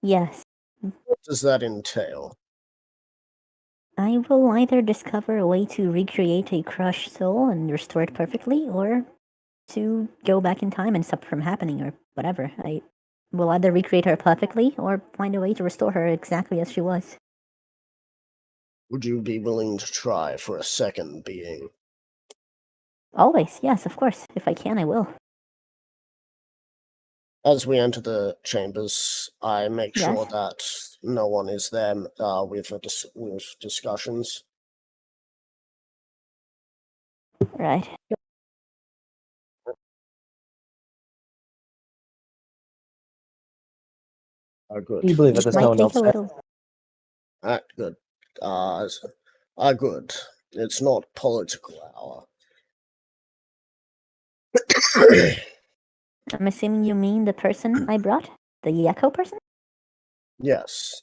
Yes. What does that entail? I will either discover a way to recreate a crushed soul and restore it perfectly, or to go back in time and stop from happening, or whatever. I will either recreate her perfectly, or find a way to restore her exactly as she was. Would you be willing to try for a second being? Always, yes, of course. If I can, I will. As we enter the chambers, I make sure Yes. that no one is there with discussions. Right. Good. Do you believe that It there's might no one take else a there? little. Good. Good. It's not political hour. I'm assuming you mean the person I brought? The echo person? Yes.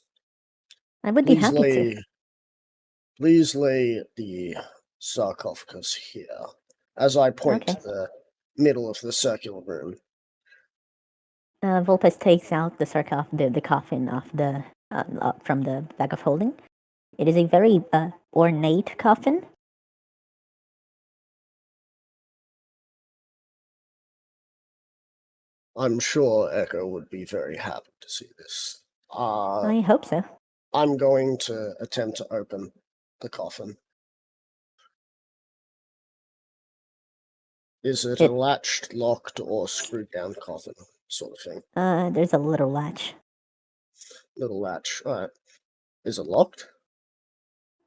I would be happy to. Please lay the sarcophagus here, as I point Okay. to the middle of the circular room. Vulpes takes out the coffin off from the bag of holding. It is a very ornate coffin. I'm sure Echo would be very happy to see this. I hope so. I'm going to attempt to open the coffin. Is it a latched, locked, or screwed down coffin sort of thing? There's a little latch. Little latch. Alright. Is it locked?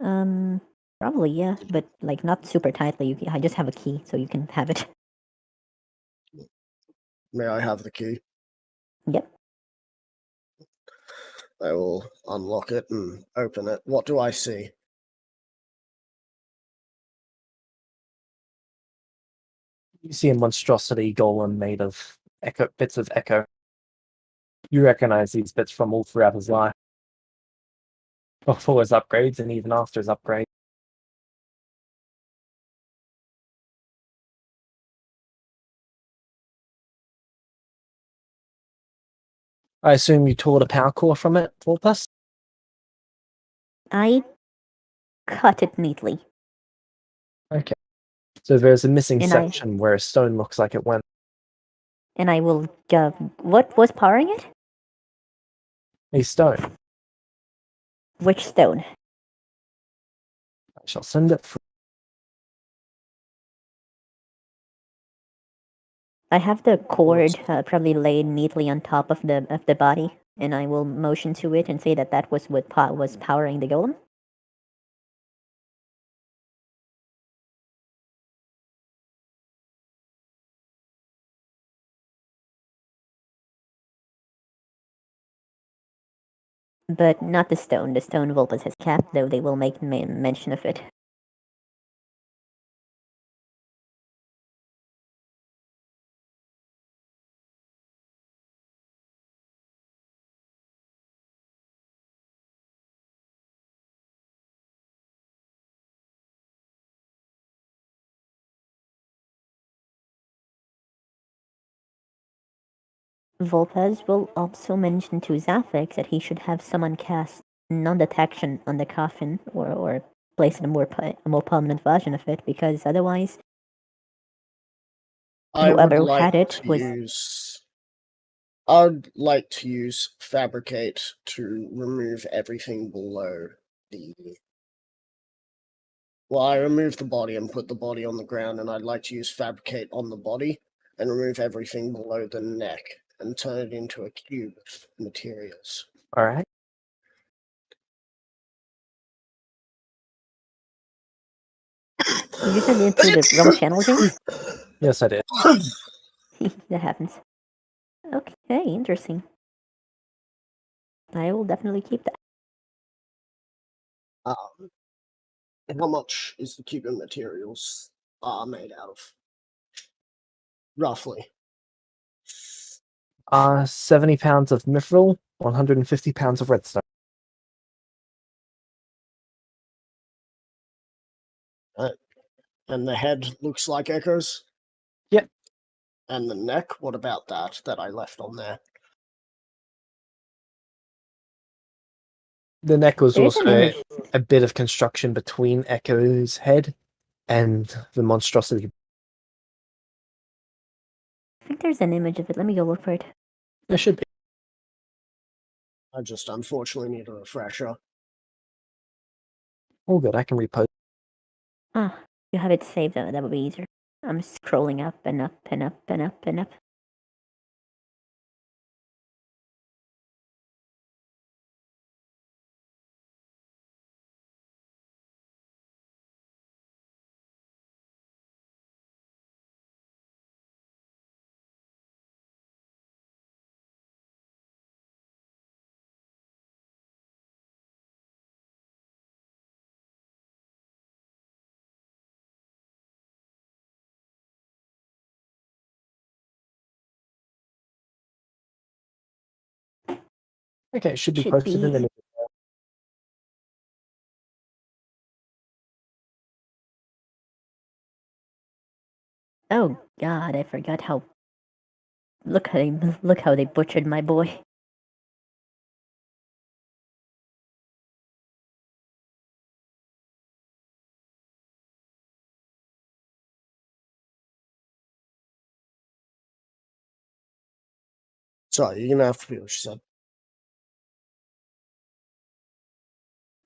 Probably, yeah, but like not super tightly. I just have a key, so you can have it. May I have the key? Yep. I will unlock it and open it. What do I see? You see a monstrosity golem made of bits of echo. You recognize these bits from all throughout his life. Before his upgrades and even after his upgrade. I assume you tore the power core from it, Vulpes? I cut it neatly. Okay. So there's a missing And section where a stone looks like it went. And I will. What was powering it? A stone. Which stone? I shall send it. I have the cord probably laid neatly on top of the body, and I will motion to it and say that was what was powering the golem. But not the stone. The stone Vulpes has kept, though they will make mention of it. Vulpes will also mention to Zafix that he should have someone cast non-detection on the coffin, or place a more permanent version of it, because otherwise, whoever had it was. I would like to use fabricate to remove everything below the. Well, I remove the body and put the body on the ground, and I'd like to use fabricate on the body and remove everything below the neck and turn it into a cube of materials. All right. Did you send it through the realm channel, James? Yes, I did. That happens. Okay, interesting. I will definitely keep that. How much is the cube of materials made out of? Roughly. 70 pounds of mithril, 150 pounds of redstone. And the head looks like Echo's? Yep. And the neck, what about that I left on there? The neck was There's an also image. a bit of construction between Echo's head and the monstrosity. I think there's an image of it. Let me go look for it. There should be. I just unfortunately need a refresher. All good, I can repost. Ah, you have it saved. That would be easier. I'm scrolling up and up and up and up and up. Okay, it should be Should posted in the be. minute. Oh God, I forgot how. Look how they butchered my boy. Sorry, you're gonna have to repeat what she said.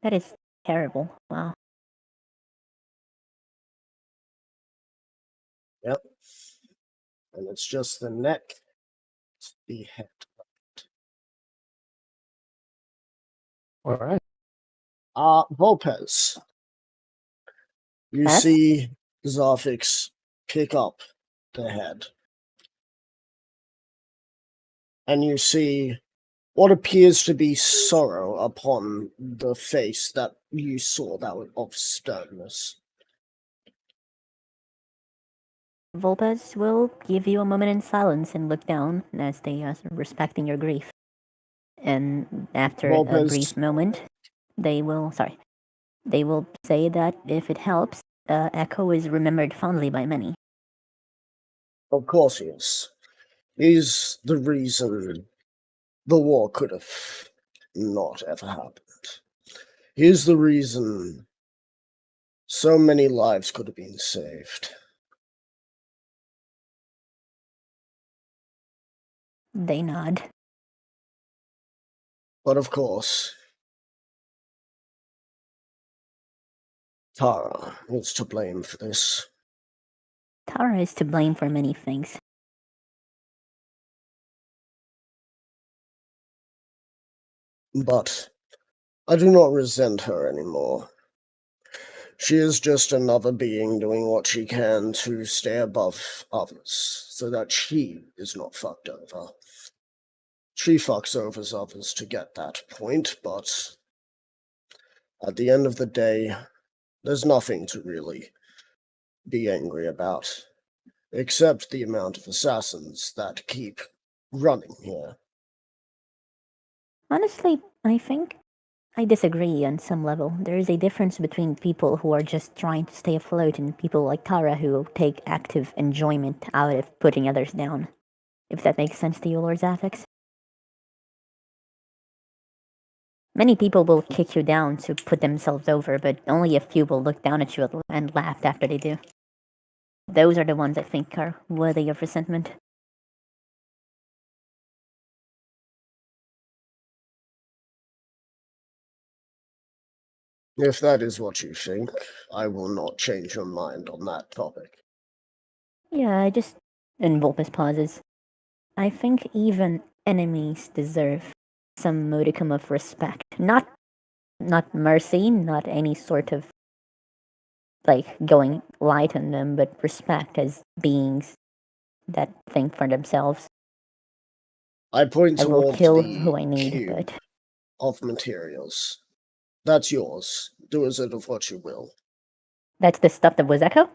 That is terrible. Wow. Yep. And it's just the neck, the head. Alright. Vulpes. You Yes? see Zarfix pick up the head. And you see what appears to be sorrow upon the face that you saw that was of sternness. Vulpes will give you a moment in silence and look down as they are respecting your grief. And after a Vulpes, brief moment, they will say that if it helps, Echo is remembered fondly by many. of course he is. He's the reason the war could have not ever happened. He's the reason so many lives could have been saved. They nod. But of course, Tara is to blame for this. Tara is to blame for many things. But I do not resent her anymore. She is just another being doing what she can to stay above others, so that she is not fucked over. She fucks over others to get that point, but at the end of the day, there's nothing to really be angry about, except the amount of assassins that keep running here. Honestly, I think I disagree on some level. There is a difference between people who are just trying to stay afloat and people like Tara who take active enjoyment out of putting others down. If that makes sense to you, Lord Zaphix. Many people will kick you down to put themselves over, but only a few will look down at you and laugh after they do. Those are the ones I think are worthy of resentment. If that is what you think, I will not change your mind on that topic. Yeah, and Vulpes pauses. I think even enemies deserve some modicum of respect. Not mercy, not any sort of like going light on them, but respect as beings that think for themselves. I point I will towards kill the who I need, cube but of materials. That's yours. Do as it of what you will. that's the stuff that was Echo?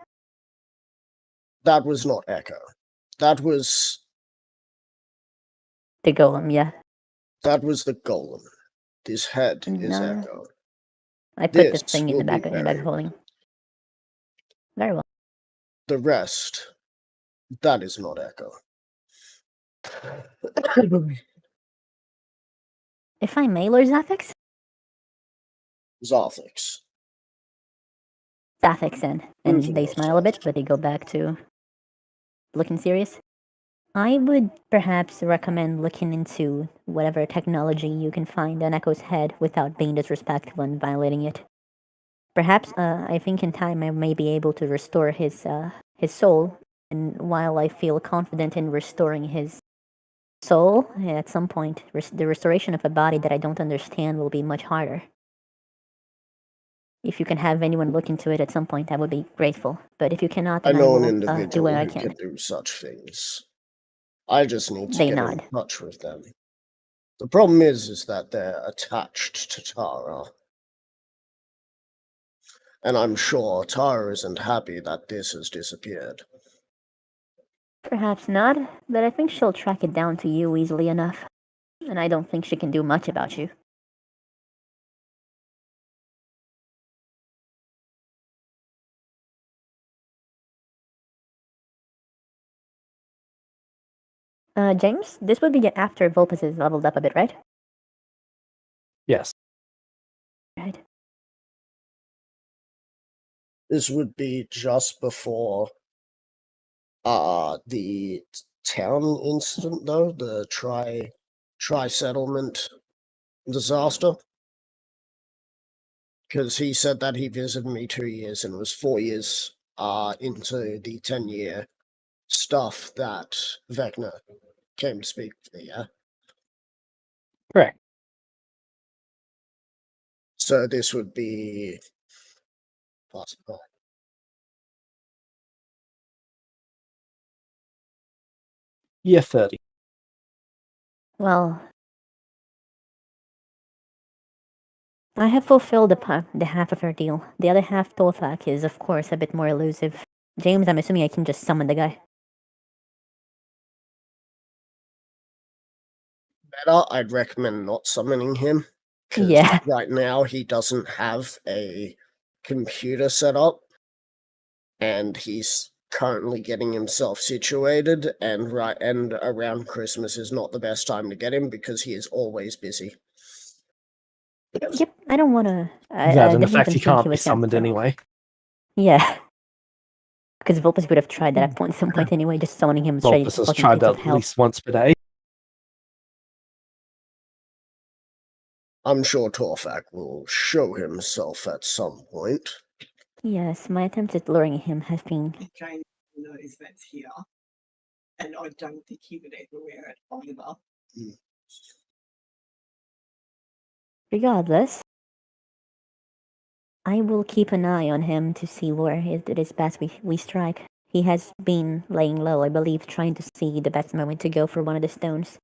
That was not Echo. That was The golem, yeah. the golem. This head is No. Echo. I put the This thing in will the back be of buried. holding. Very well. The rest, that is not Echo. If I may, Lord Zaphix, Zarthix. Sathix then. And they smile a bit, but they go back to looking serious. I would perhaps recommend looking into whatever technology you can find on Echo's head without being disrespectful and violating it. Perhaps, I think in time I may be able to restore his soul, and while I feel confident in restoring his soul, at some point, the restoration of a body that I don't understand will be much harder. If you can have anyone look into it at some point, I would be grateful. But if you cannot, I then I know an will do individual what I who can. can do such things. I just need to They get nod. in touch with them. The problem is that they're attached to Tara. And I'm sure Tara isn't happy that this has disappeared. Perhaps not, but I think she'll track it down to you easily enough. And I don't think she can do much about you. James, this would be after Vulpes is leveled up a bit, right? Yes. Right. This would be just before the town incident, though, the tri-settlement disaster. Because he said that he visited me 2 years and was 4 years into the 10-year stuff that Vecna came to speak to me, yeah? Correct. So this would be possible. Year 30. Well, I have fulfilled the half of her deal. The other half, Tothak, is of course a bit more elusive. James, I'm assuming I can just summon the guy. Better, I'd recommend not summoning him. Because Yeah. right now he doesn't have a computer set up. And he's currently getting himself situated, and around Christmas is not the best time to get him because he is always busy. Yep, I don't want to. I That, and didn't the fact even he think can't he be was gonna. summoned anyway. Yeah. Because Vulpes would have tried that at some point anyway, just summoning him straight Vulpes into has fucking tried pits that of at hell. least once per day. I'm sure Torfak will show himself at some point. Yes, my attempt at luring him has been. James knows that's here, and I don't think he would ever wear it either. Regardless, I will keep an eye on him to see where it is best we strike. He has been laying low, I believe, trying to see the best moment to go for one of the stones.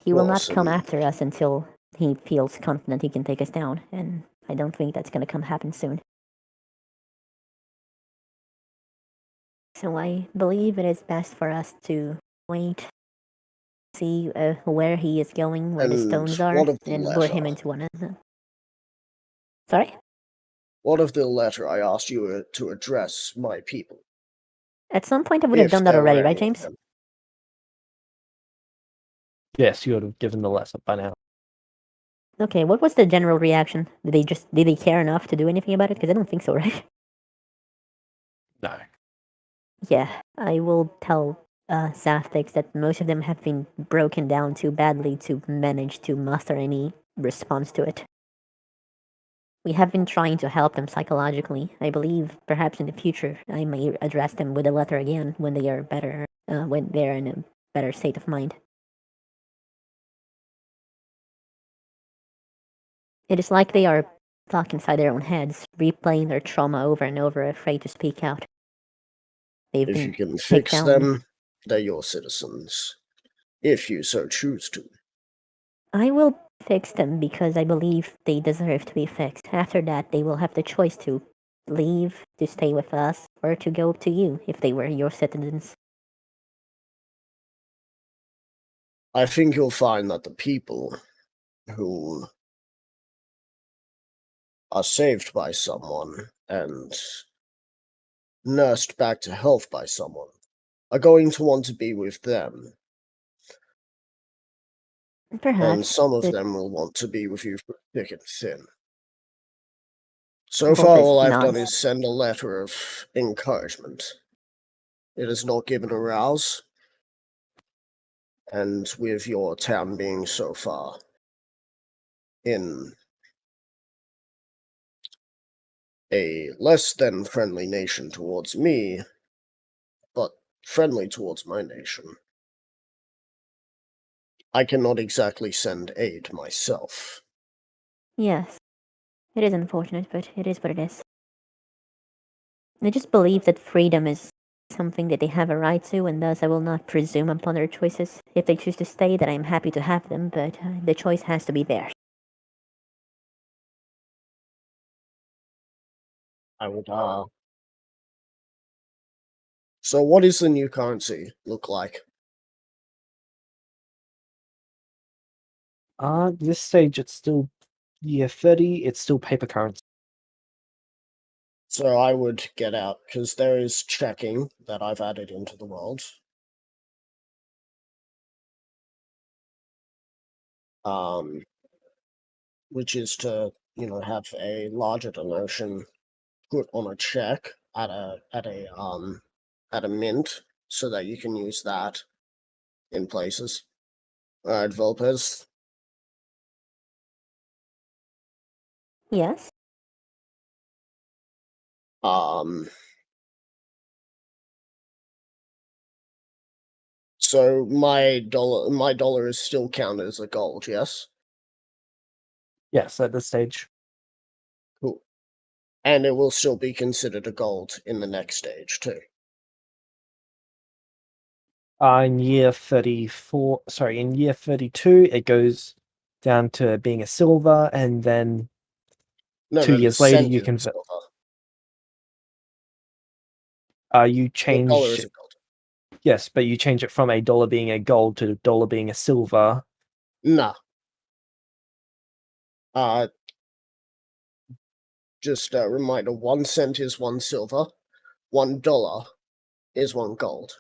He will not come Awesome. after us until he feels confident he can take us down, and I don't think that's going to happen soon. So I believe it is best for us to wait, see where he is going, where the And stones are, what of the and lure him letter? into one of them. Sorry? What of the letter I asked you to address my people? At some point I would have If done that there were already, right, any of James? them. Yes, you would have given the letter by now. Okay, what was the general reaction? Did they care enough to do anything about it? Because I don't think so, right? No. Yeah, I will tell Zathix that most of them have been broken down too badly to manage to muster any response to it. We have been trying to help them psychologically. I believe perhaps in the future I may address them with a letter again when they are better, when they're in a better state of mind. It is like they are stuck inside their own heads, replaying their trauma over and over, afraid to speak out. They've If been you can kicked fix down. them, they're your citizens. If you so choose to. I will fix them because I believe they deserve to be fixed. After that, they will have the choice to leave, to stay with us, or to go to you if they were your citizens. I think you'll find that the people who are saved by someone and nursed back to health by someone are going to want to be with them. Perhaps. And some of but them will want to be with you thick and thin. So far, Vulpes all I've done nods. is send a letter of encouragement. It has not given a rouse, and with your town being so far in a less than friendly nation towards me, but friendly towards my nation, I cannot exactly send aid myself. Yes. It is unfortunate, but it is what it is. I just believe that freedom is something that they have a right to, and thus I will not presume upon their choices. If they choose to stay, then I am happy to have them, but the choice has to be theirs. I would, So what is the new currency look like? This stage it's still year 30, it's still paper currency. So I would get out, because there is checking that I've added into the world. Which is to, have a larger denotion put on a check at a mint, so that you can use that in places. Alright, Vulpes. Yes? So my dollar is still counted as a gold, yes? Yes, at this stage. Cool. And it will still be considered a gold in the next stage too. In year 32, it goes down to being a silver, and then No, 2 the years later cent you is can silver. you The dollar change is a gold. yes, but you change it from a dollar being a gold to a dollar being a silver. Nah. Just a reminder, 1 cent is 1 silver, $1 is 1 gold.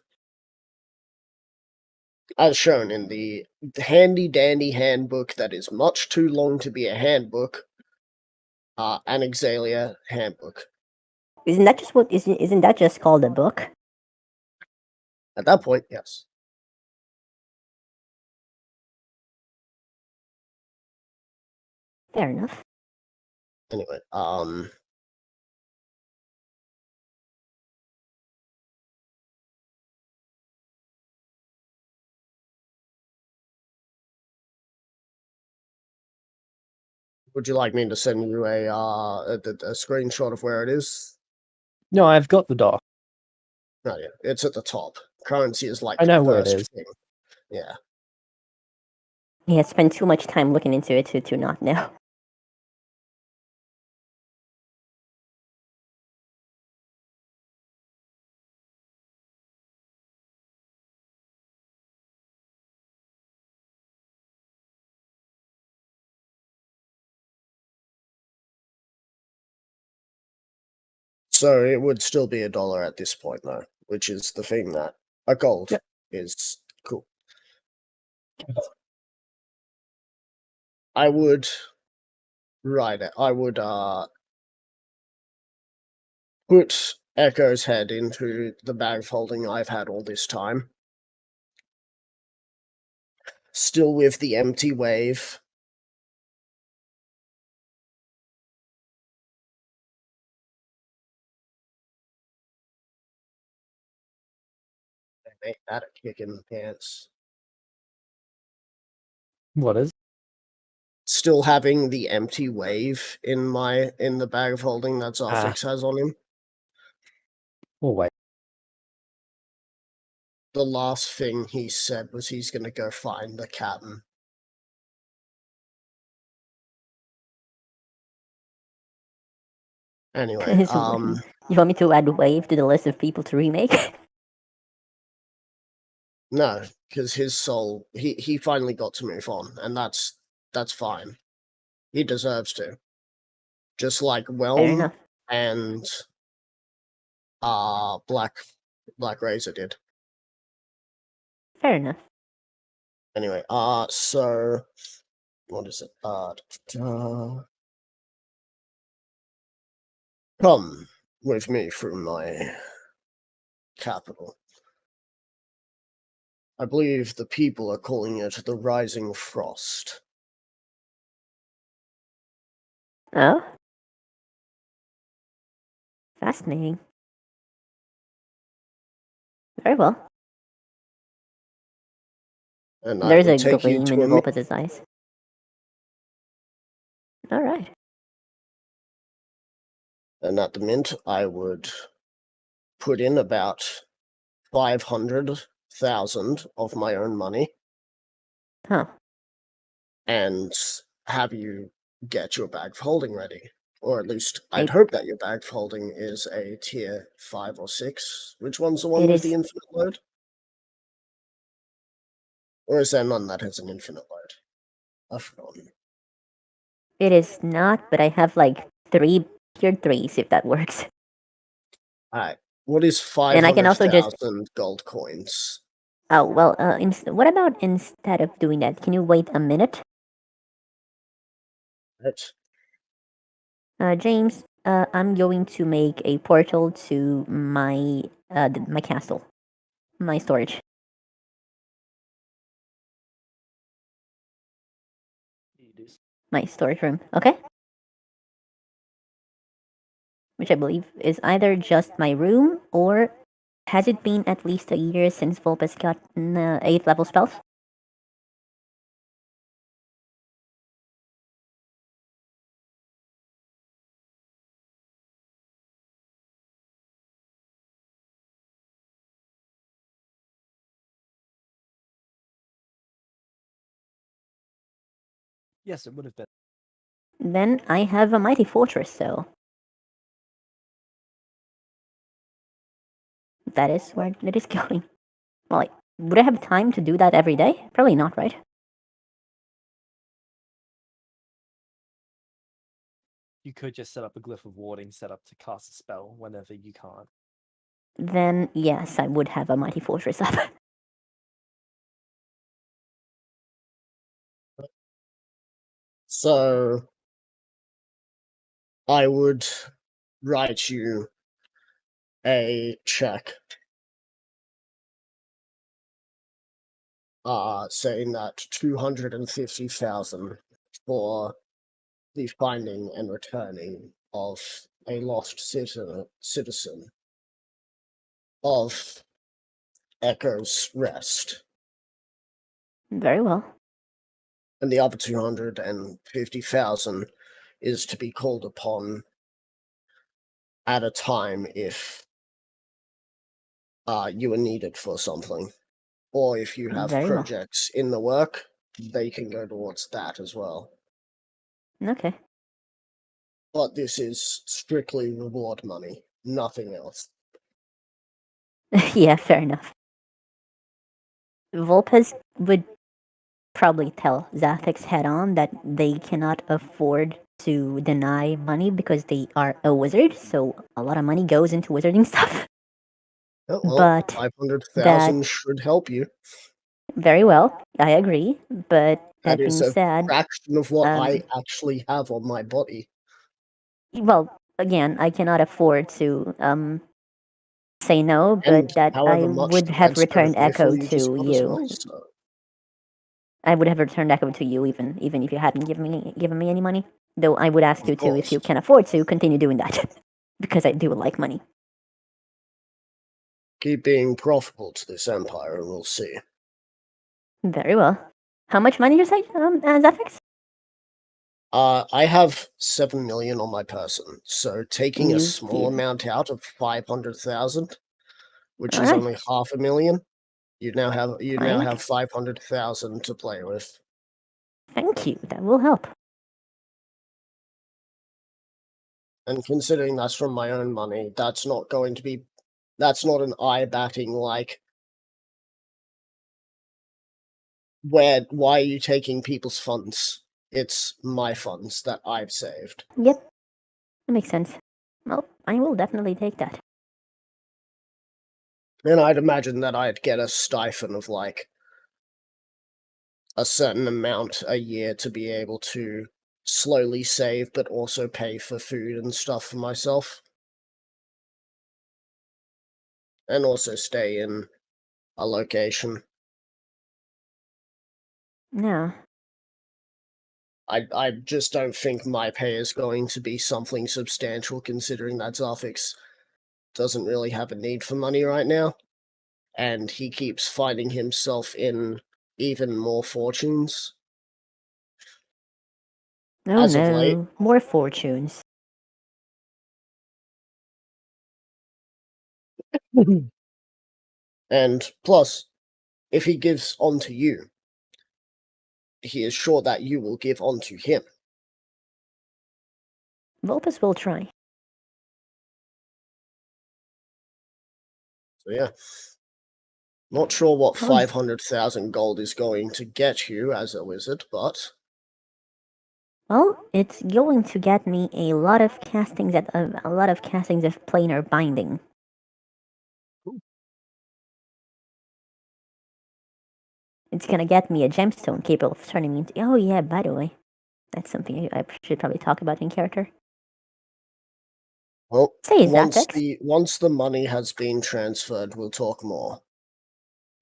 As shown in the handy-dandy handbook that is much too long to be a handbook, Anaxalia Handbook. Isn't that just called a book? At that point, yes. Fair enough. Anyway, would you like me to send you a screenshot of where it is? No, I've got the doc. No, yeah, it's at the top. Currency is like I the know where it first is. thing. Yeah. He has spent too much time looking into it to not know. So it would still be $1 at this point, though, which is the thing that a gold Yep. is cool. I would write it. I would put Echo's head into the bag of holding I've had all this time. Still with the empty wave. Make that a kick in the pants. What is? Still having the empty wave in the bag of holding that Zarfix has on him. Oh wait. The last thing he said was he's gonna go find the captain. Anyway, You want me to add Wave to the list of people to remake? no, because his soul he finally got to move on, and that's fine. He deserves to. Just like Fair Whelm enough. and Black Razor did. Fair enough. Anyway, so what is it? Come with me through my capital. I believe the people are calling it the Rising Frost. Oh? Fascinating. Very well. And I There's will a take you gleam to in Vulpes' eyes. Alright. and at the mint, I would put in about 500,000 of my own money Huh. and have you get your bag of holding ready. Or at least I'd It- hope that your bag of holding is a tier 5 or 6. Which one's the one It with the is- infinite load? Or is there none that has an infinite load? I've forgotten. It is not, but I have like 3 tier 3s if that works. Alright, what is And I can also just- 500,000 gold coins? Oh, well, what about instead of doing that, can you wait a minute? Right. James, I'm going to make a portal to my my castle, my storage, my storage room. Okay. Which I believe is either just my room or has it been at least a year since Vulpes got 8th level spells? Yes, it would have been. Then I have a mighty fortress, so that is where it is going. Well, like, would I have time to do that every day? Probably not, right? You could just set up a glyph of warding set up to cast a spell whenever you can't. Then yes, I would have a mighty fortress up. So I would write you a check saying that 250,000 for the finding and returning of a lost citizen of Echo's Rest. Very well. And the other 250,000 is to be called upon at a time if you are needed for something. Or if you have Very well. projects in the work, they can go towards that as well. Okay. But this is strictly reward money, nothing else. Yeah, fair enough. Vulpes would probably tell Zathix head on that they cannot afford to deny money because they are a wizard, so a lot of money goes into wizarding stuff. Oh, well, But 500,000 should help you. very well, I agree. But that That is being a said, fraction of what I actually have on my body. well, again, I cannot afford to say no, but And that I however much would the have Redstone returned rifle Echo just to got as you. well, so. I would have returned Echo to you even if you hadn't given me any money. Though I would ask Of you to, if you course. can afford to, continue doing that. Because I do like money. Keep being profitable to this empire and we'll see. Very well. How much money you say, Zafix? I have 7 million on my person, so taking a You small did. amount out of 500,000, which is Alright. only 500,000, you now have Thank- 500,000 to play with. Thank you, that will help. And considering that's from my own money, that's not an eye-batting like, why are you taking people's funds? It's my funds that I've saved. Yep, that makes sense. Well, I will definitely take that. And I'd imagine that I'd get a stipend of like a certain amount a year to be able to slowly save, but also pay for food and stuff for myself. and also stay in a location. No. I just don't think my pay is going to be something substantial, considering that Zarfix doesn't really have a need for money right now, and he keeps finding himself in even more fortunes. Oh As of late. no. More fortunes. And plus, if he gives on to you, he is sure that you will give on to him. Vulpes will try. So yeah. Not sure what Huh. 500,000 gold is going to get you as a wizard, but Well, it's going to get me a lot of castings of planar binding. Ooh. It's gonna get me a gemstone capable of turning me into. Oh yeah, by the way, that's something I should probably talk about in character. well, Say once Zatex. once the money has been transferred, we'll talk more.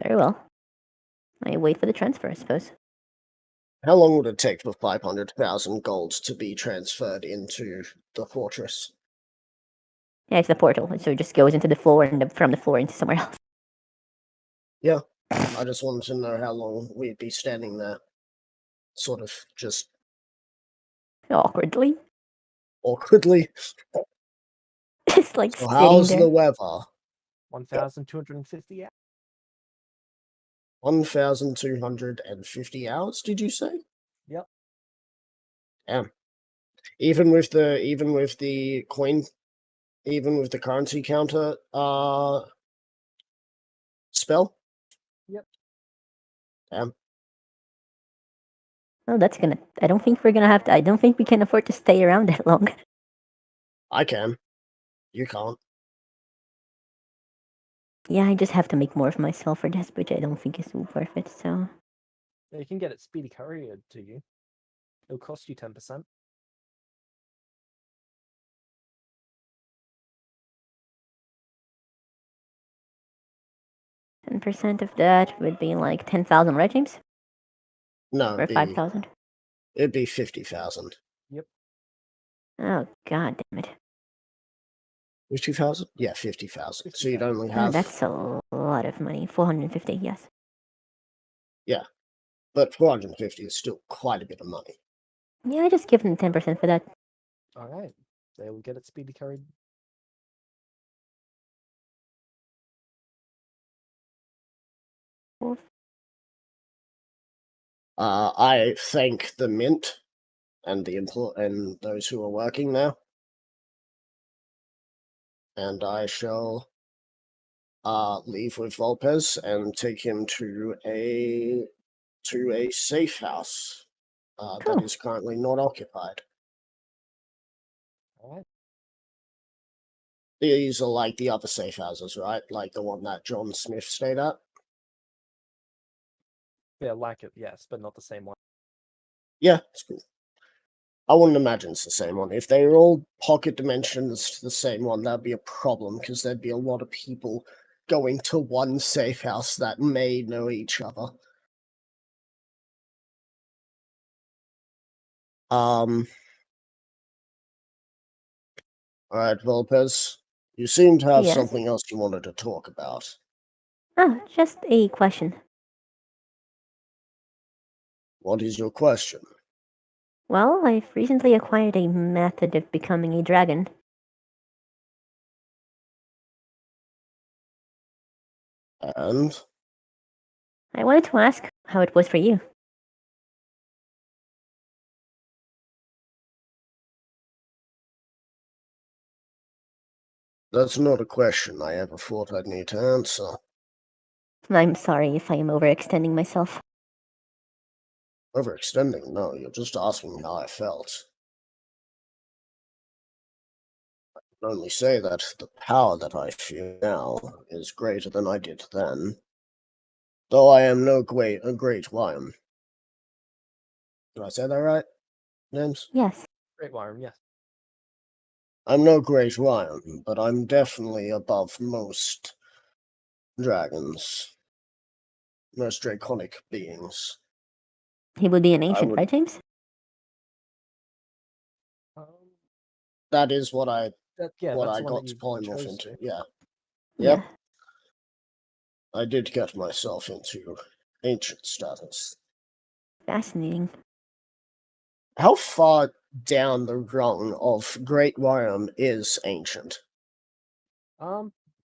Very well. I wait for the transfer, I suppose. How long would it take for 500,000 gold to be transferred into the fortress? Yeah, it's the portal, so it just goes into the floor and from the floor into somewhere else. Yeah, I just wanted to know how long we'd be standing there, sort of just Awkwardly. awkwardly. Just like So sitting how's there. the weather? 1,250 hours. 1,250 hours, did you say? Yep. Damn. Even with the coin, even with the currency counter spell? Yep. Damn. Oh, that's gonna. I don't think we're gonna have to. I don't think we can afford to stay around that long. I can. You can't. Yeah, I just have to make more of myself for this, which I don't think is worth it. So Yeah, you can get it speedy couriered to you. It'll cost you 10%. 10% of that would be like 10,000 regimes No, or 5,000. it'd be 50,000. Yep. Oh god damn it! 50,000? Yeah, 50,000. So you'd only Oh, have that's a lot of money. 450. Yes. but 450 is still quite a bit of money. Yeah, I just give them 10% for that. Alright. They will get it speedy couriered. I thank the mint and the and those who are working there. And I shall leave with Vulpes and take him to a safe house that Cool. is currently not occupied. Alright. These are like the other safe houses, right? Like the one that John Smith stayed at. Yeah, like it, yes, but not the same one. Yeah, it's cool. I wouldn't imagine it's the same one. If they were all pocket dimensions to the same one, that'd be a problem because there'd be a lot of people going to one safe house that may know each other. Alright, Vulpes. You seem to have Yes. something else you wanted to talk about. Oh, just a question. What is your question? Well, I've recently acquired a method of becoming a dragon. And I wanted to ask how it was for you. that's not a question I ever thought I'd need to answer. I'm sorry if I am overextending myself. Overextending? No, you're just asking how I felt. I can only say that the power that I feel now is greater than I did then. Though I am a great lion. Did I say that right, James? Yes. Great Worm, yes. I'm no great lion, but I'm definitely above most dragons. Most draconic beings. He would be an I ancient, would- right, James? Um, That is what I yeah, what that's I the one got that to you polymorph chose into. to. Yeah. Yeah. Yep. I did get myself into ancient status. Fascinating. How far down the rung of Great Worm is ancient?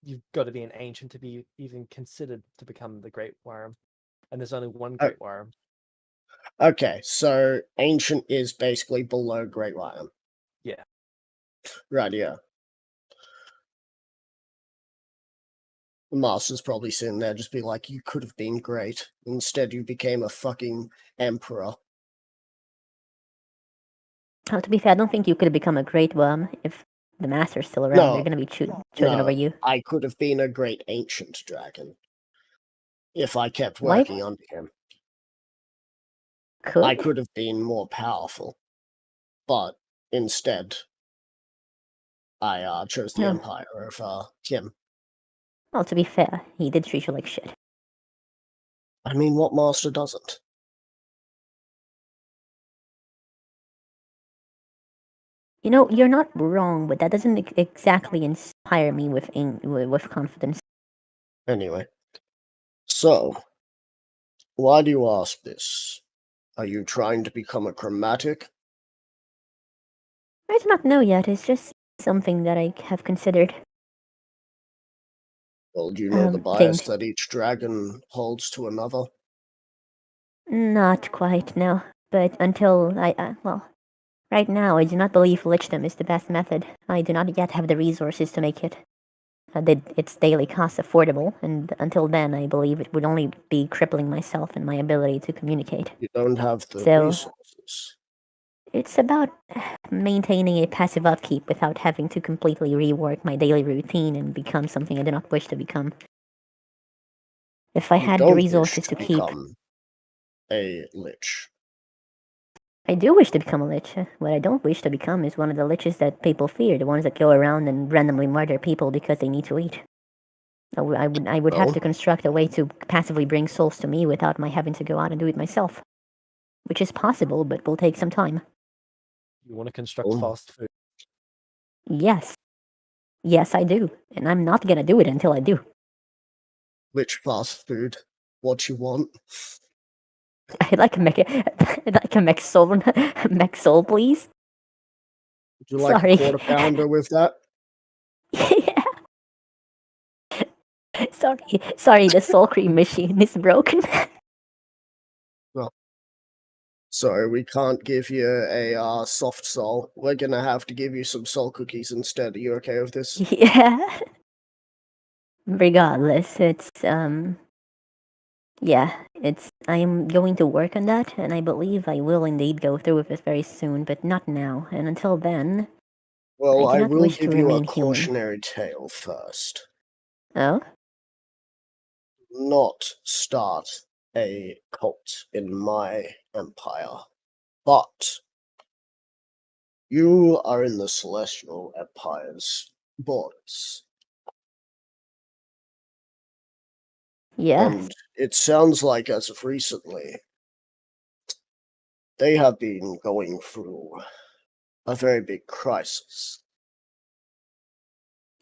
You've got to be an ancient to be even considered to become the Great Worm, and there's only one Oh. Great Worm. Okay, so ancient is basically below Great Worm. Yeah. Right, yeah. The Master's probably sitting there just be like, you could have been great. Instead, you became a fucking emperor. Oh, to be fair, I don't think you could have become a great worm if the master's still around. They're No. gonna be chosen over you. I could have been a great ancient dragon. If I kept Why- working under him. I could have been more powerful. But instead, I chose the No. Empire of him. Well, to be fair, he did treat you like shit. I mean, what master doesn't? You know, you're not wrong, but that doesn't exactly inspire me with confidence. Anyway. So, why do you ask this? Are you trying to become a chromatic? I do not know yet. It's just something that I have considered. Well, do you know the bias James. that each dragon holds to another? Not quite, no. But until well, right now I do not believe lichdom is the best method. I do not yet have the resources to make its daily costs affordable, and until then I believe it would only be crippling myself and my ability to communicate. You don't have the So- resources. It's about maintaining a passive upkeep without having to completely rework my daily routine and become something I do not wish to become. If I You had the don't resources wish to keep, become a lich. I do wish to become a lich. What I don't wish to become is one of the liches that people fear, the ones that go around and randomly murder people because they need to eat. I would have Well- to construct a way to passively bring souls to me without my having to go out and do it myself. Which is possible, but will take some time. You want to construct Oh. fast food. Yes. Yes, I do. And I'm not gonna do it until I do. Lich fast food. What you want? I'd like a mech soul, please. Would you like Sorry. a quarter pounder with that? Yeah. Sorry, the soul cream machine is broken. So we can't give you a soft soul. We're gonna have to give you some soul cookies instead. Are you okay with this? Yeah. Regardless, I am going to work on that, and I believe I will indeed go through with it very soon, but not now. And until then, Well, I do I not will wish to give you a remain human. cautionary tale first. Oh? Not start a cult in my empire, but you are in the Celestial Empire's borders. Yes. And it sounds like, as of recently, they have been going through a very big crisis.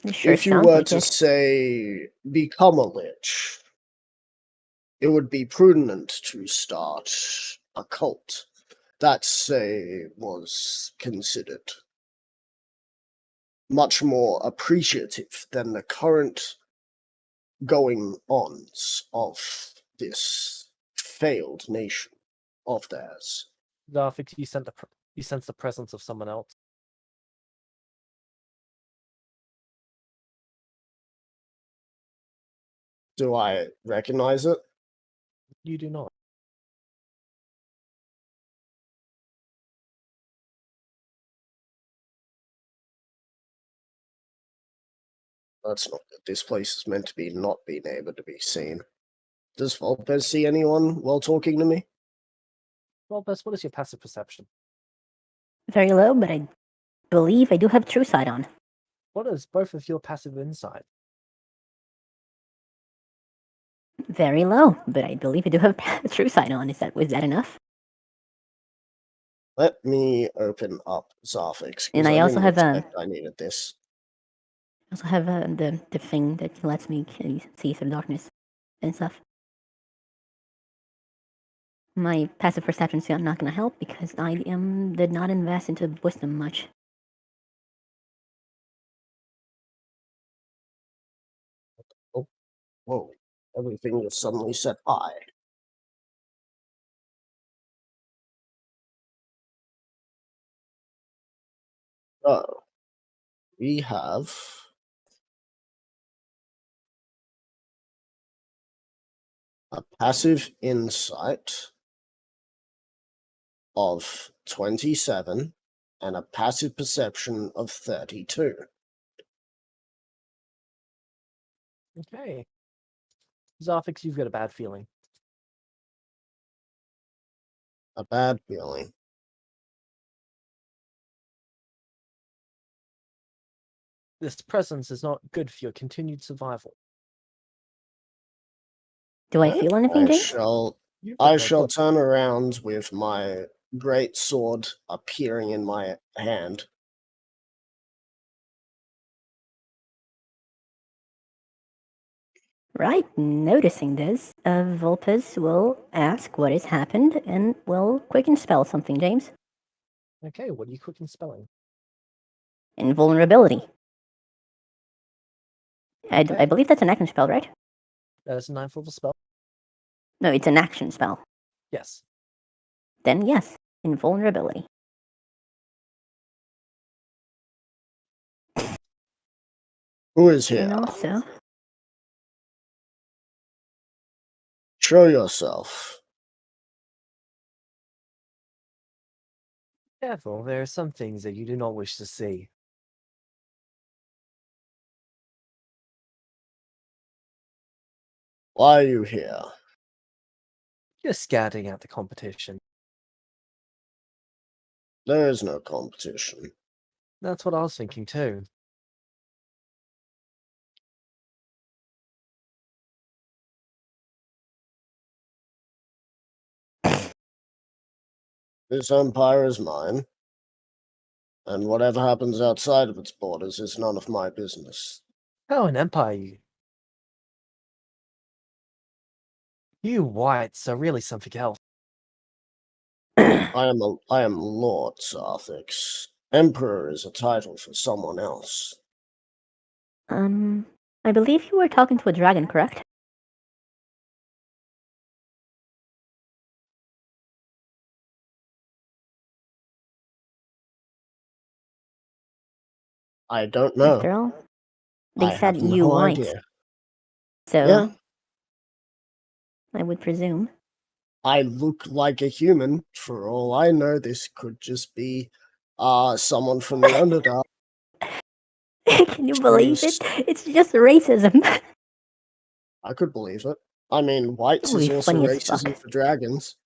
It sure If you sounds were like to it. say become a lich, it would be prudent to start a cult that, say, was considered much more appreciative than the current going-ons of this failed nation of theirs. Garfix, you sense the presence of someone else. Do I recognize it? You do not. That's not good. This place is meant to be not being able to be seen. Does Vulpes see anyone while talking to me? Well, Bess, what is your passive perception? Very low, but I believe I do have true sight on. What is both of your passive insight? Very low, but I believe you do have a true sight on. Was that enough? Let me open up Zarfix, And because I I also didn't have expect I needed this. the thing that lets me see through darkness and stuff. My passive perception's not gonna help because I did not invest into wisdom much. Whoa, everything was suddenly set high. So, we have a passive insight of 27 and a passive perception of 32. Okay. Zarfix, you've got a bad feeling. A bad feeling. This presence is not good for your continued survival. Do I feel anything, I James? shall You've got I no shall clue. turn around with my great sword appearing in my hand. Right, noticing this, Vulpes will ask what has happened and will quicken spell something, James. Okay, what are you quick in spelling? Invulnerability. I Okay. believe that's an action spell, right? That is a 9th level spell. No, it's an action spell. Yes. Then yes, invulnerability. Who is And here? also, Show yourself. Careful, there are some things that you do not wish to see. Why are you here? Just scouting out the competition. There is no competition. That's what I was thinking too. This empire is mine, and whatever happens outside of its borders is none of my business. Oh, an empire, you. You whites are really something else. I am Lord Sarthix. Emperor is a title for someone else. I believe you were talking to a dragon, correct? I don't know. After all, they I said have you no whites, idea. so Yeah, I would presume. I look like a human. For all I know, this could just be someone from the Underdark. Can you believe it? Choose- It's just racism. I could believe it. I mean, whites That would is be also funny as fuck. racism for dragons.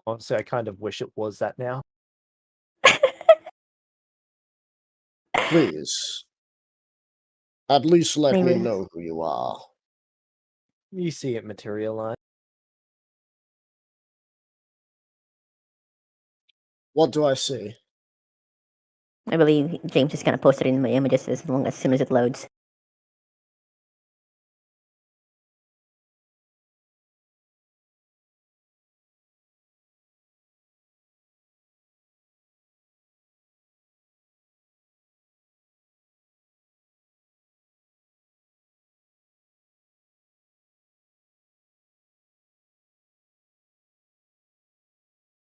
Honestly, I kind of wish it was that now. Please, at least let me Maybe. know who you are. You see it materialize. What do I see? I believe James just kind of posted it in my images as soon as it loads.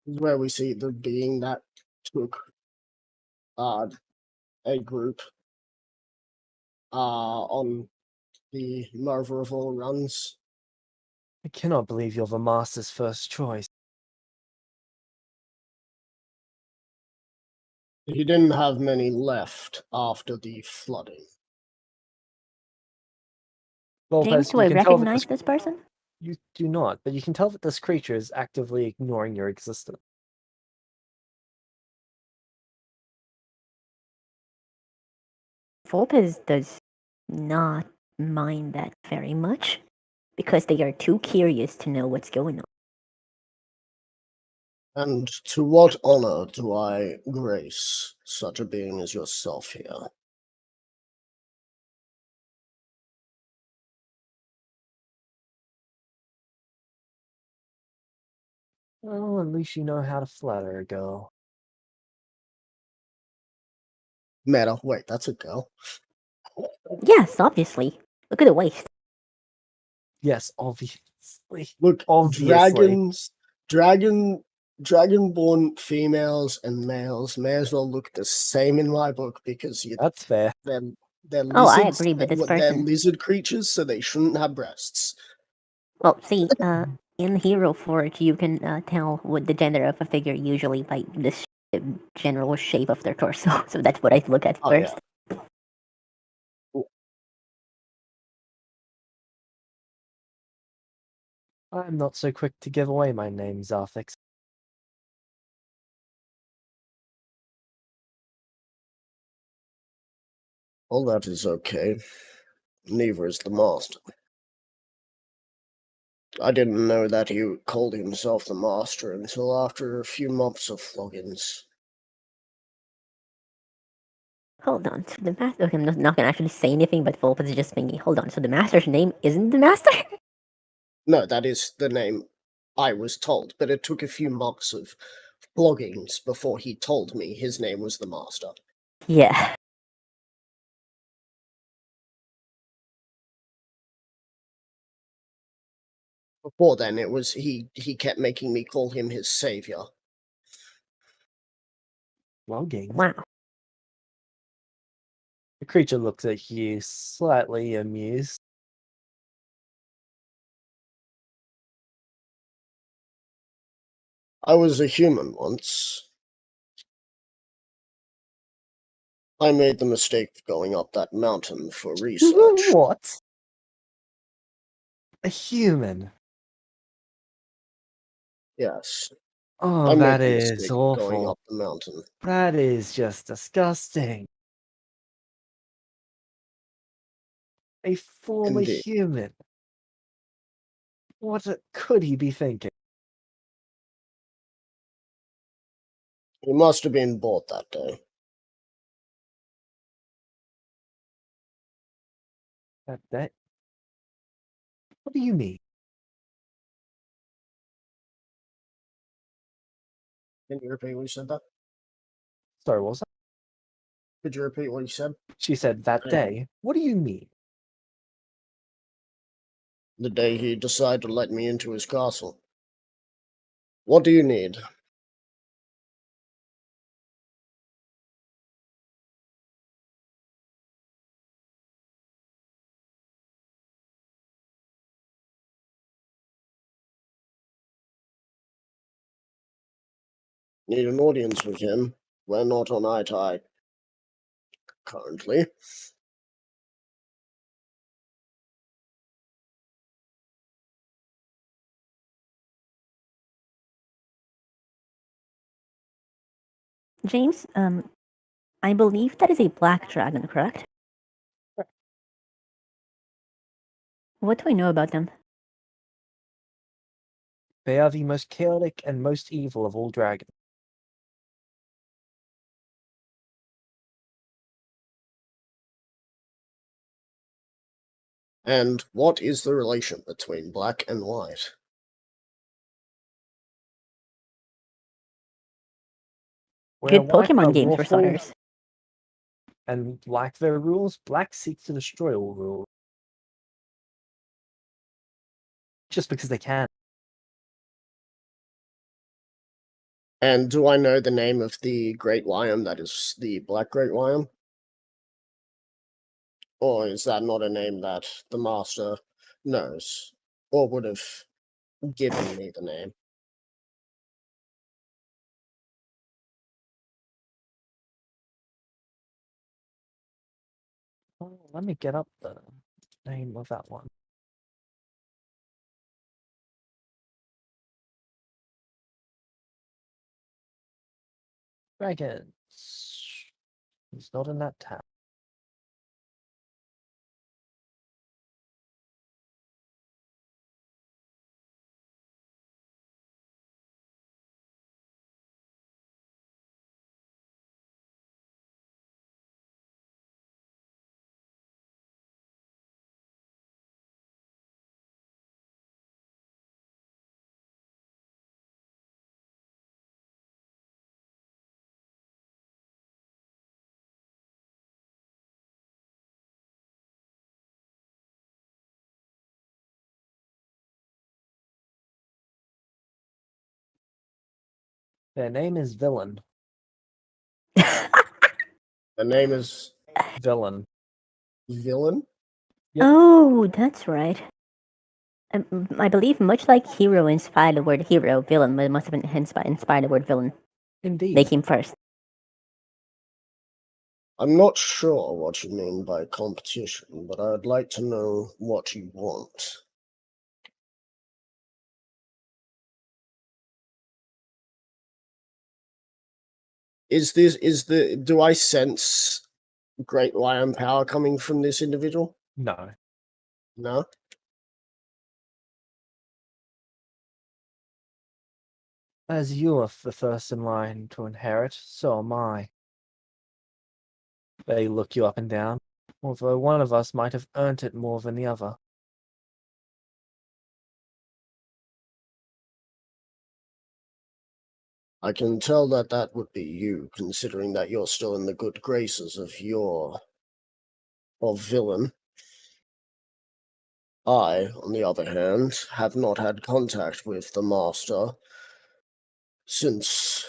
This is where we see the being that took uh, a group on the Marvel of all runs. I cannot believe you're the master's first choice. He didn't have many left after the flooding. Vulpes, James, do you I can tell that recognize this person? You do not, but you can tell that this creature is actively ignoring your existence. Vulpes does not mind that very much. because they are too curious to know what's going on. And to what honor do I grace such a being as yourself here? Well, at least you know how to flatter a girl. Meta, wait, that's a girl. Yes, obviously. Look at the waist. Yes, obviously. Look, Obviously. dragonborn females and males may as well look the same in my book because That's fair. they're Oh, I lizards. agree with this They're person. lizard creatures, so they shouldn't have breasts. Well, see, in Hero Forge, you can tell what the gender of a figure usually by the general shape of their torso. So that's what I look at Oh, first. I'm not so quick to give away my name, Zarthix. All that is okay. Neither is the master. I didn't know that he called himself the master until after a few months of floggings. Hold on, so the master. Okay, I'm not gonna actually say anything, but Vulpes is just thinking. Hold on, so the master's name isn't the master? No, that is the name I was told, but it took a few months of floggings before he told me his name was the master. Yeah. Before then, it was he kept making me call him his savior. Logging. Wow. The creature looks at you, slightly amused. I was a human once. I made the mistake of going up that mountain for research. What? A human? Yes, Oh, I made that the is mistake of going awful. up the mountain. That is just disgusting. A former Indeed. human. What could he be thinking? He must have been bored that day. That? What do you mean? Can you repeat what you said? That? Sorry, what was that? Could you repeat what you said? She said, that day? What do you mean? The day he decided to let me into his castle. What do you need? Need an audience with him. We're not on eye-to-eye currently. James, I believe that is a black dragon, correct? What do I know about them? They are the most chaotic and most evil of all dragons. And what is the relation between black and white? Where Good white are Pokemon game for lawful starters. and like their rules, black seeks to destroy all rules. Just because they can. And do I know the name of the Great Lion that is the Black Great Lion? Or is that not a name that the Master knows? Or would have given me the name? Oh, let me get up the name of that one. Dragons. He's not in that tab. Their name is Villain. The name is Villain. Villain? Yep. Oh, that's right. I believe much like hero inspired the word hero, villain must have been inspired the word villain. Indeed. They came first. I'm not sure what you mean by competition, but I'd like to know what you want. Do I sense great lion power coming from this individual? No. No? As you are the first in line to inherit, so am I. They look you up and down, although one of us might have earned it more than the other. I can tell that that would be you, considering that you're still in the good graces of Villain. I, on the other hand, have not had contact with the Master since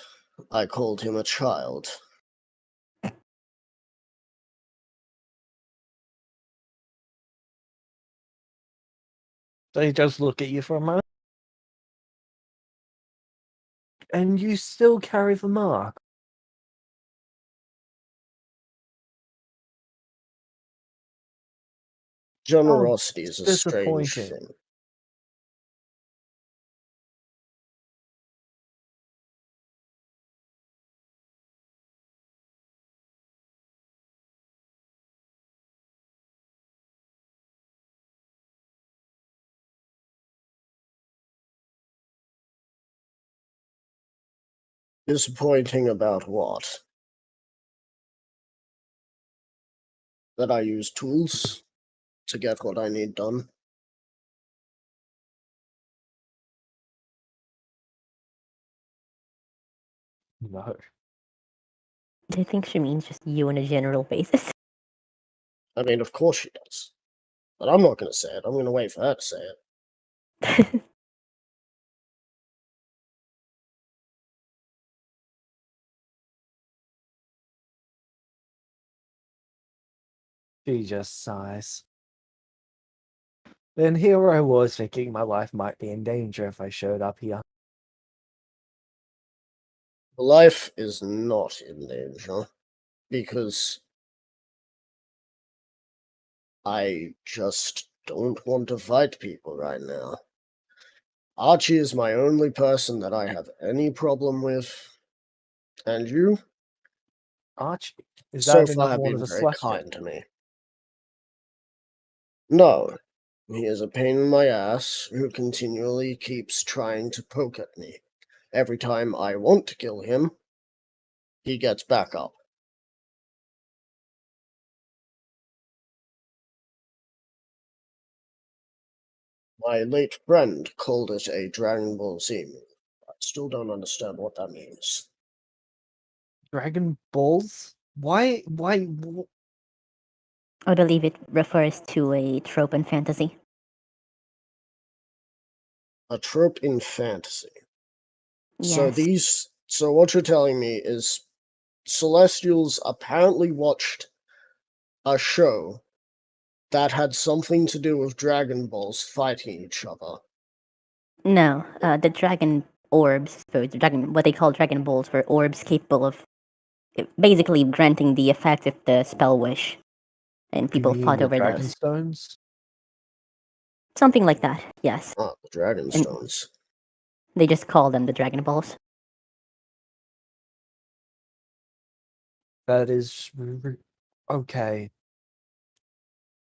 I called him a child. They just look at you for a moment. And you still carry the mark. Generosity is a strange disappointing. thing. Disappointing about what? That I use tools to get what I need done. No. Do you think she means just you on a general basis? I mean, of course she does. But I'm not going to say it. I'm going to wait for her to say it. She just sighs. Then here I was thinking my life might be in danger if I showed up here. Life is not in danger because I just don't want to fight people right now. Archie is my only person that I have any problem with. And you, Archie? Is so that far, another have one of been the very Celestia? kind to me. No, he is a pain in my ass who continually keeps trying to poke at me. Every time I want to kill him, he gets back up. My late friend called it a Dragon Ball Z move. I still don't understand what that means. Dragon Balls? Why? I believe it refers to a trope in fantasy. A trope in fantasy. Yes. So what you're telling me is Celestials apparently watched a show that had something to do with Dragon Balls fighting each other. No, the dragon orbs, so the dragon, what they call dragon balls, were orbs capable of basically granting the effect of the spell wish, and You people mean fought the over Dragon those. Stones? Something like that. Yes, Ah, the Dragon and Stones. they just call them the dragon balls. That is okay.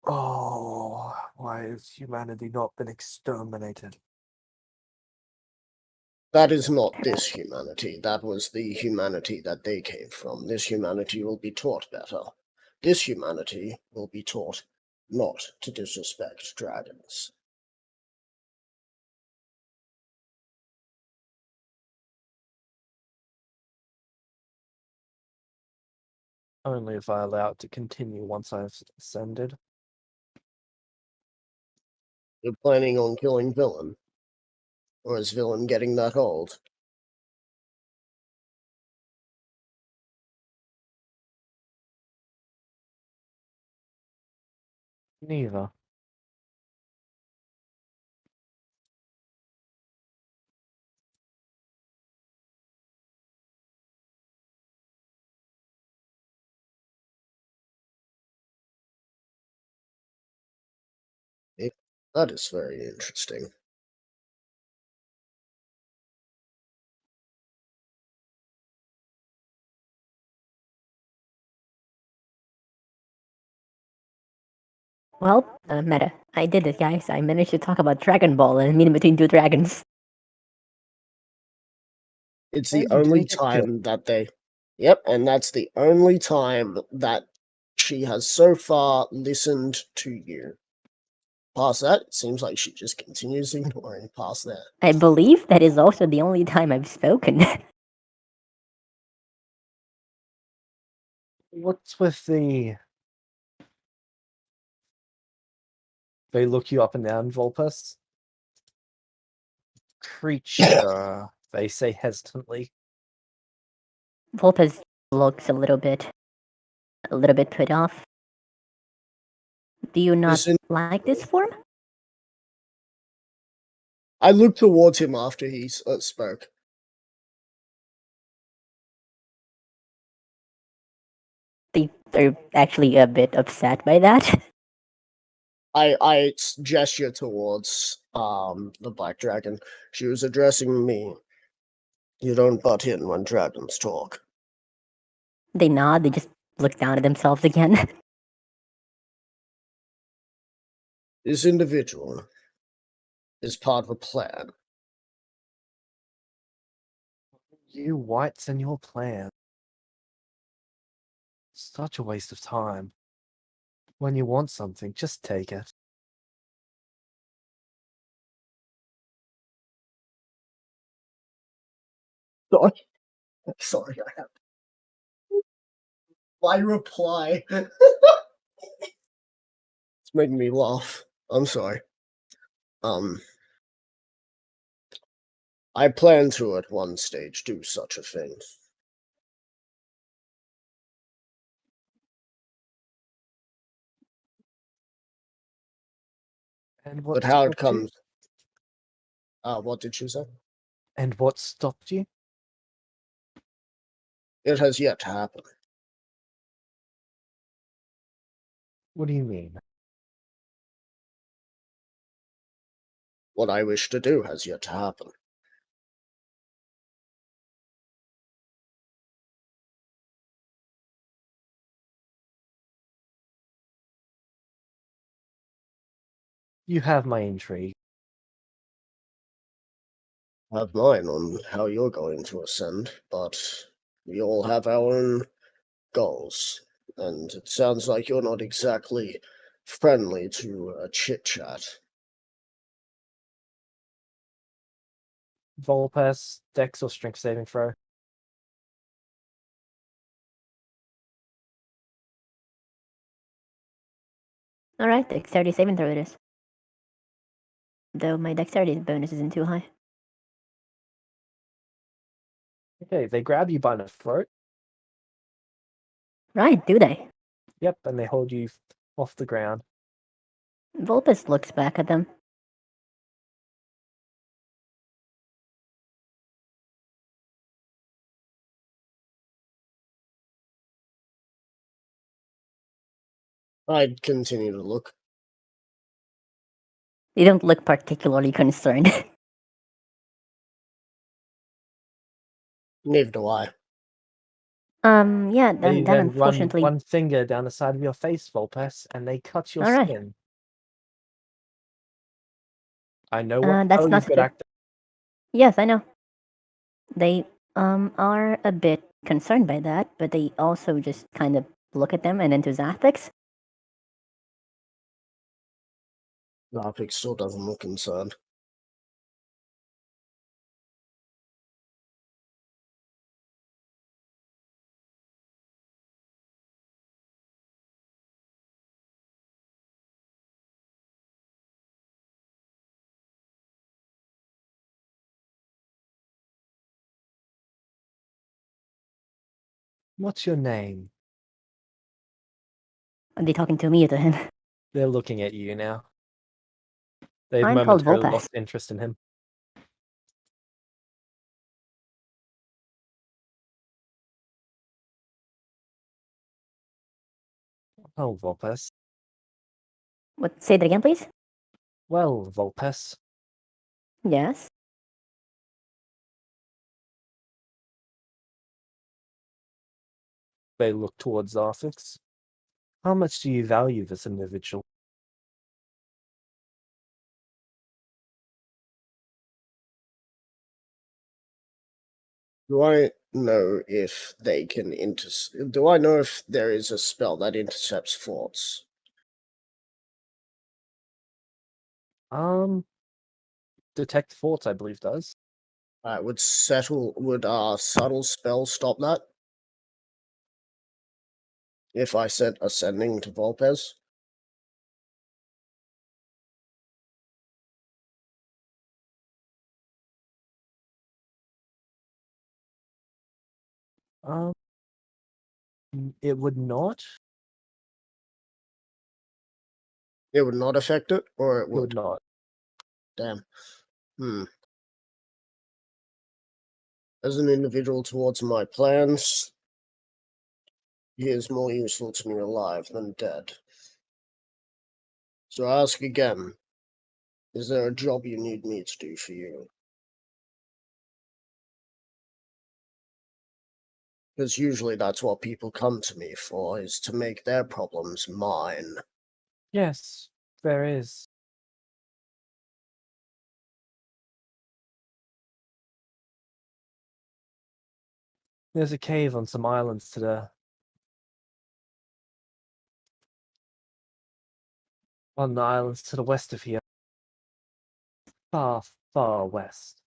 Oh, why has humanity not been exterminated? That is not this humanity. That was the humanity that they came from. This humanity will be taught better. This humanity will be taught not to disrespect dragons. Only if I allow it to continue once I've ascended. You're planning on killing Villain? Or is Villain getting that old? Neither. That is very interesting. Well, meta. I did it, guys. I managed to talk about Dragon Ball and meeting between two dragons. It's the And you only didn't get killed. time that they. Yep, and that's the only time that she has so far listened to you. Past that, it seems like she just continues ignoring past that. I believe that is also the only time I've spoken. What's with the... They look you up and down, Vulpes. Creature, they say hesitantly. Vulpes looks a little bit put off. Do you not Listen, like this form? I looked towards him after he spoke. They're actually a bit upset by that. I gesture towards the black dragon. She was addressing me. You don't butt in when dragons talk. They nod, they just look down at themselves again. This individual is part of a plan. You whites and your plan. Such a waste of time. When you want something, just take it. Sorry, I have. My reply. It's making me laugh. I'm sorry. I plan to at one stage do such a thing. And what But how it stopped you? comes. What did you say? And what stopped you? It has yet to happen. What do you mean? What I wish to do has yet to happen. You have my intrigue. I have mine on how you're going to ascend, but we all have our own goals, and it sounds like you're not exactly friendly to chit chat. Vulpes, Dex or Strength saving throw? Alright, dexterity saving throw it is. Though my dexterity bonus isn't too high. Okay, they grab you by the throat. Right, do they? Yep, and they hold you off the ground. Vulpes looks back at them. I'd continue to look. They don't look particularly concerned. Neither do I. Yeah, They then then run unfortunately... one finger down the side of your face, Vulpes, and they cut your Alright. skin. I know what that's spell not you've such got a... active. Yes, I know. They, are a bit concerned by that, but they also just kind of look at them and into Zathix. Narvik still doesn't look concerned. What's your name? Are they talking to me or to him? They're looking at you now. They've I'm called momentarily Vulpes. lost interest in him. Oh, Vulpes. What? Say that again, please. Well, Vulpes. Yes. They look towards Arthix. How much do you value this individual? Do I know if they can Do I know if there is a spell that intercepts thoughts? Detect thoughts, I believe, does. Would subtle spell stop that? If I set ascending to Vulpes? It would not. It would not affect it, or it It would would? not. Damn. As an individual towards my plans, he is more useful to me alive than dead. So I ask again, is there a job you need me to do for you? Because usually that's what people come to me for, is to make their problems mine. Yes, there is. There's a cave on some islands on the islands to the west of here. Far, far west.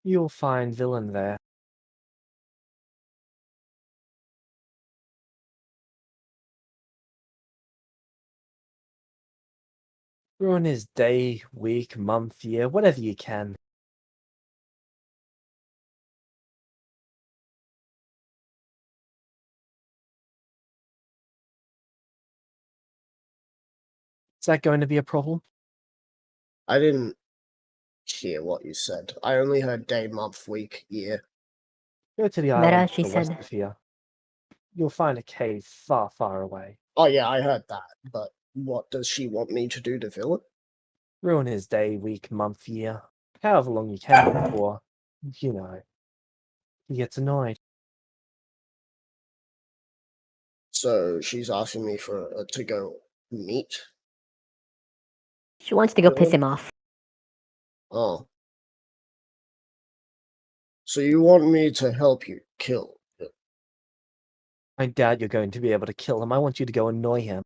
You'll find villain there. Ruin his day, week, month, year, whatever you can. Is that going to be a problem? I didn't hear what you said. I only heard day, month, week, year. Go to the Meta, island she to the west said. of here. You'll find a cave far, far away. Oh yeah, I heard that, but what does she want me to do to villain? Ruin his day, week, month, year. However long you can before, you know, he gets annoyed. So she's asking me for to go meet? She wants to go piss Villain? him off. Oh. So you want me to help you kill him? I doubt you're going to be able to kill him. I want you to go annoy him.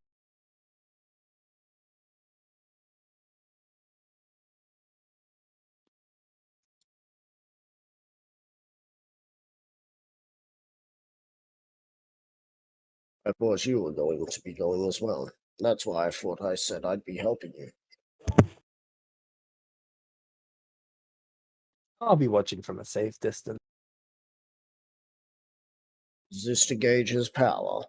I thought you were going to be going as well. That's why I thought I said I'd be helping you. I'll be watching from a safe distance. Is this to gauge his power?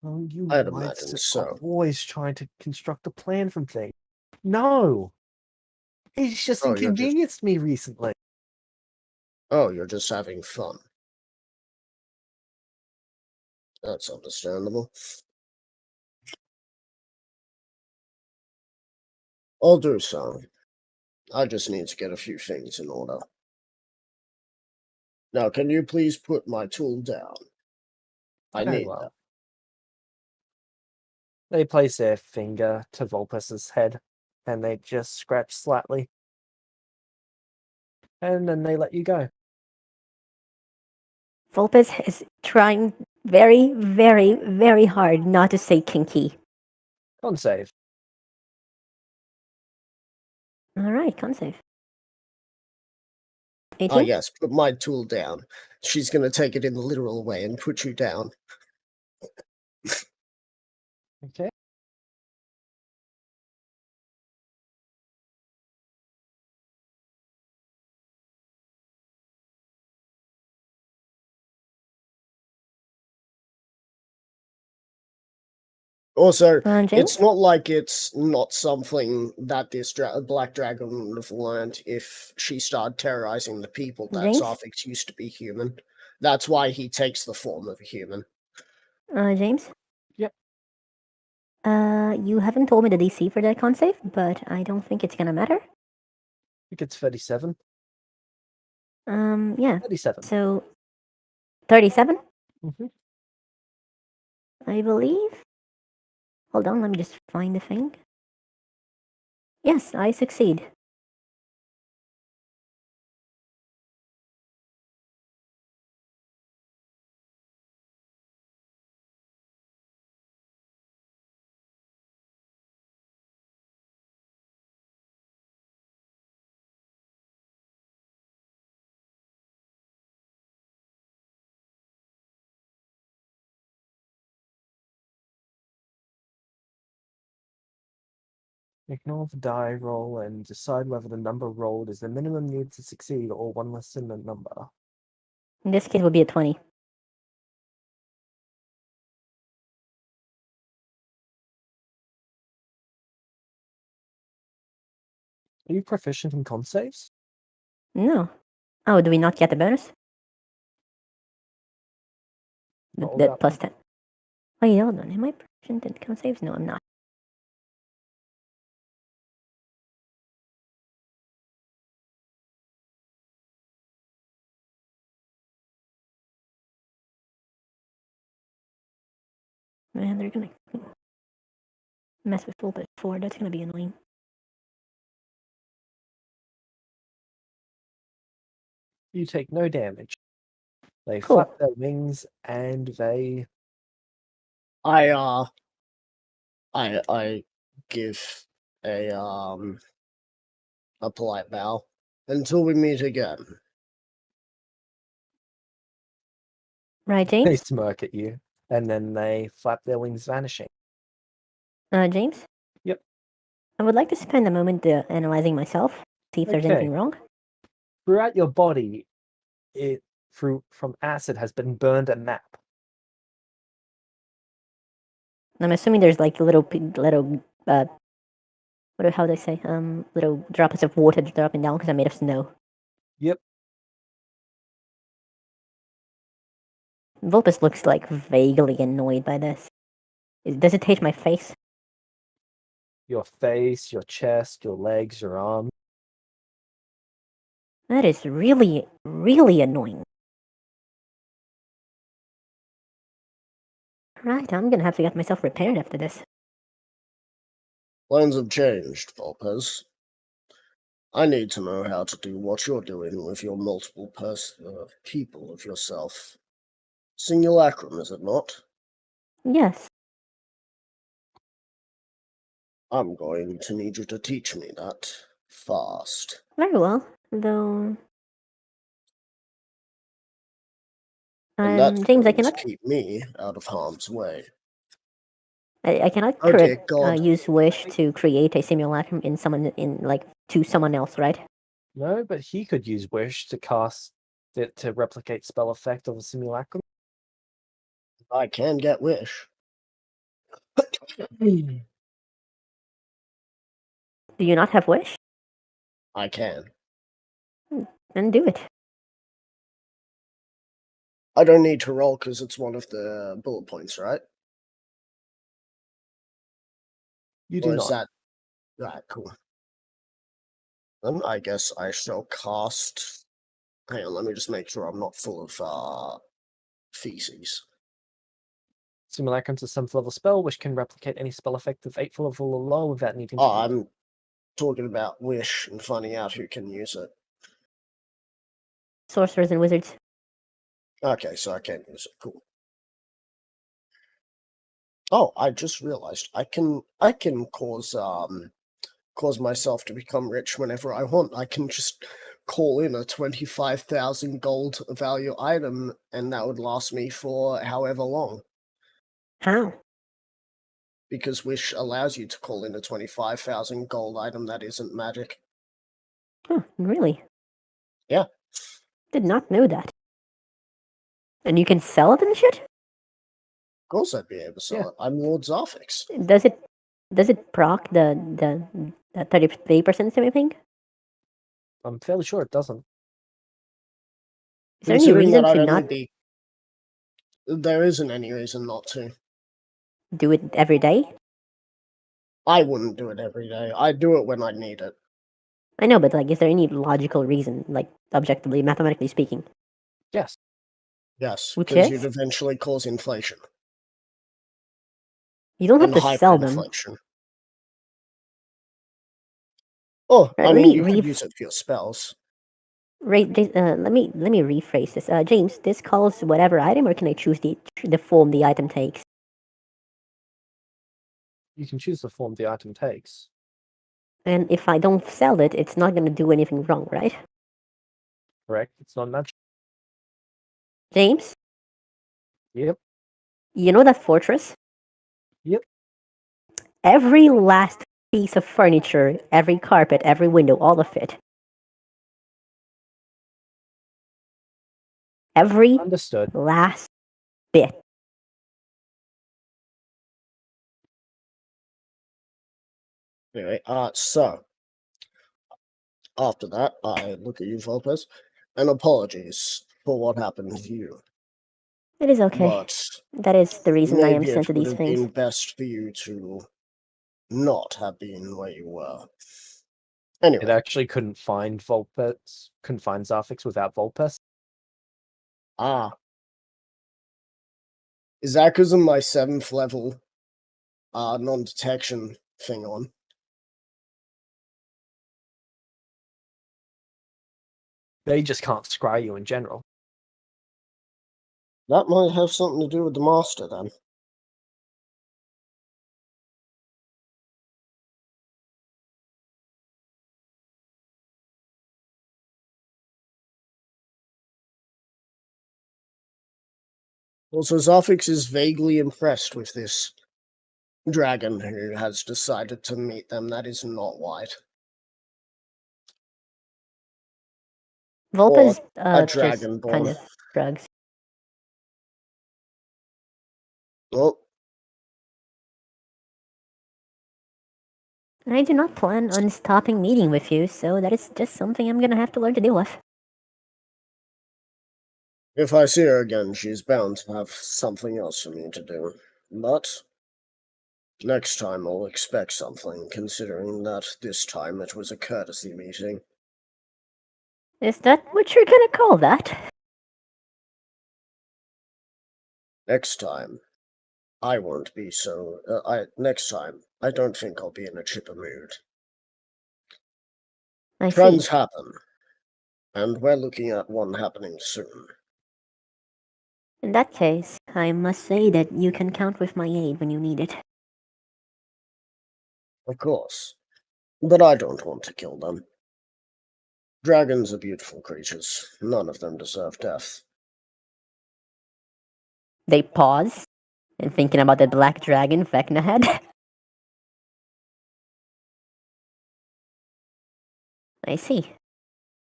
Oh, you I'd whites imagine are so. always trying to construct a plan from things. No! He's just Oh, inconvenienced me recently. you're just having fun. That's understandable. I'll do so. I just need to get a few things in order. Now, can you please put my tool down? I Very need well. that. They place their finger to Vulpes's head, and they just scratch slightly. And then they let you go. Vulpes is trying very, very, very hard not to say kinky. Con save. Alright, con save. Ah, 18? yes, put my tool down. She's gonna take it in the literal way and put you down. Okay. Also, James? it's not like it's not something that this black dragon would have learned if she started terrorizing the people that James? Sarfix used to be human. That's why he takes the form of a human. James? Yep. You haven't told me the DC for that con save, but I don't think it's gonna matter. I think it's 37. Yeah. 37. So, 37, Mm-hmm. I believe. Hold on, let me just find the thing. Yes, I succeed. Ignore the die roll and decide whether the number rolled is the minimum needed to succeed or one less than the number. In this case, it would be a 20. Are you proficient in con saves? No. Oh, do we not get the bonus? Not The without plus 10. Wait, hold on. Am I proficient in con saves? No, I'm not. Man, they're gonna mess with Vulpes 4. That's gonna be annoying. You take no damage. They Cool. flap their wings and they I give a polite bow until we meet again. Right, they James? smirk at you, and then they flap their wings, vanishing. James? Yep. I would like to spend a moment analyzing myself, see if there's Okay. anything wrong. Throughout your body, from acid has been burned a map. I'm assuming there's like little, how do I say? Little droplets of water dropping down because I'm made of snow. Yep. Vulpes looks like vaguely annoyed by this. Does it taste my face? Your face, your chest, your legs, your arms. That is really, really annoying. Right, I'm gonna have to get myself repaired after this. Plans have changed, Vulpes. I need to know how to do what you're doing with your multiple people of yourself. Simulacrum, is it not? Yes. I'm going to need you to teach me that fast. Very well. Though, And that's James, I going to cannot, keep me out of harm's way. I cannot Oh dear God. use wish to create a simulacrum to someone else, right? No, but he could use wish to cast it to replicate spell effect of a simulacrum. I can get wish. Do you not have wish? I can. Then do it. I don't need to roll because it's one of the bullet points, right? You Or do is not. that... Right, cool. Then I guess I shall cast... Hang on, let me just make sure I'm not full of feces. Simulacrum's a 7th level spell which can replicate any spell effect of 8th level or lower without needing to. Oh, I'm talking about wish and finding out who can use it. Sorcerers and wizards. Okay, so I can use it. Cool. Oh, I just realized I can cause myself to become rich whenever I want. I can just call in a 25,000 gold value item, and that would last me for however long. How? Because Wish allows you to call in a 25,000 gold item that isn't magic. Huh, really? Yeah. Did not know that. And you can sell it and shit? course I'd be able to sell Yeah. it. I'm Lord Zarfix. Does it proc the 33% saving? I'm fairly sure it doesn't. Is there any Considering reason that I'd to only not be... There isn't any reason not to. do it every day? I wouldn't do it every day. I'd do it when I need it. I know, but like, is there any logical reason, like objectively, mathematically speaking? Yes. Yes, Which because is? you'd eventually cause inflation. You don't have And to sell them. hyperinflation. Oh, Right, I let mean, me you could use it for your spells. Right, let me rephrase this. James, this calls whatever item, or can I choose the form the item takes? You can choose the form the item takes. And if I don't sell it, it's not going to do anything wrong, right? Correct? It's not magic. James, Yep. you know that fortress? Yep. Every last piece of furniture, every carpet, every window, all of it. Every Understood. last bit. Anyway, so after that, I look at you, Vulpes, and apologies for what happened to you. It is okay. But That is the reason I am maybe sent it to would these have things. been best for you to not have been where you were. It Anyway, actually couldn't find Vulpes, couldn't find Zarfix without Vulpes. is that because of my 7th level non-detection thing on? They just can't scry you in general. That might have something to do with the master then. Also, Zarfix is vaguely impressed with this dragon who has decided to meet them that is not white. Vulpes a just dragonborn. kind of shrugs. Well, I do not plan on stopping meeting with you, so that is just something I'm gonna have to learn to deal with. if I see her again, she's bound to have something else for me to do. But next time I'll expect something, considering that this time it was a courtesy meeting. Is that what you're gonna call that? Next time, I won't be so... next time, I don't think I'll be in a chipper mood. I see. Trends happen, and we're looking at one happening soon. In that case, I must say that you can count with my aid when you need it. Of course. But I don't want to kill them. Dragons are beautiful creatures. None of them deserve death. They pause, and thinking about the black dragon Vecna had. I see.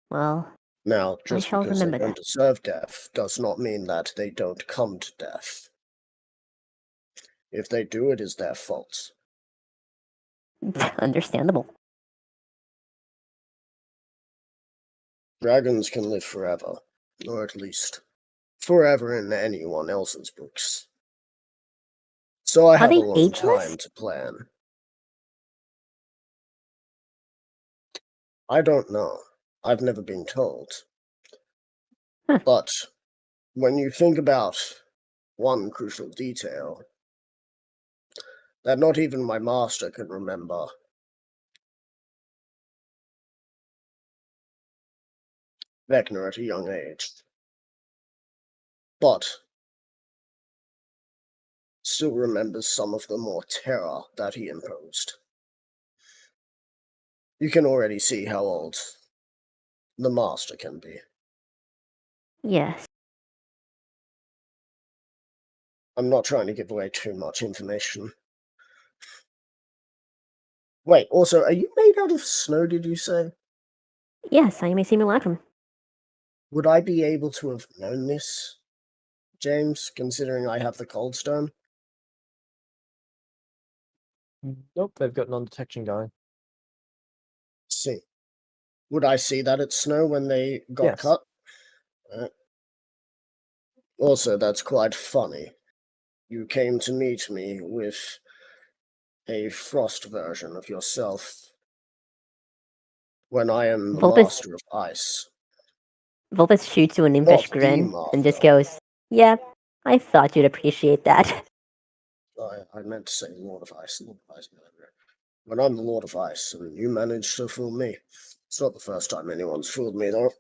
Well, Now, I just shall because they remember don't that. deserve death does not mean that they don't come to death. If they do, it is their fault. Understandable. Dragons can live forever, or at least forever in anyone else's books. So I Are have a they long ageless? time to plan. I don't know. I've never been told. Huh. But when you think about one crucial detail that not even my master can remember, Vecna at a young age, but still remembers some of the more terror that he imposed. You can already see how old the master can be. Yes. I'm not trying to give away too much information. Wait, also, are you made out of snow, did you say? Yes, I am a simulacrum. Would I be able to have known this, James, considering I have the cold stone? Nope, they've got non-detection going. See. Would I see that it's snow when they got Yes. cut? Also, that's quite funny. You came to meet me with a frost version of yourself when I am the Vulpes- master of ice. Vulpes shoots you an Not impish the grin and just master. goes, "Yeah, I thought you'd appreciate that." I meant to say Lord of Ice. Lord of Ice. When I'm the Lord of Ice, and you managed to fool me. It's not the first time anyone's fooled me, though.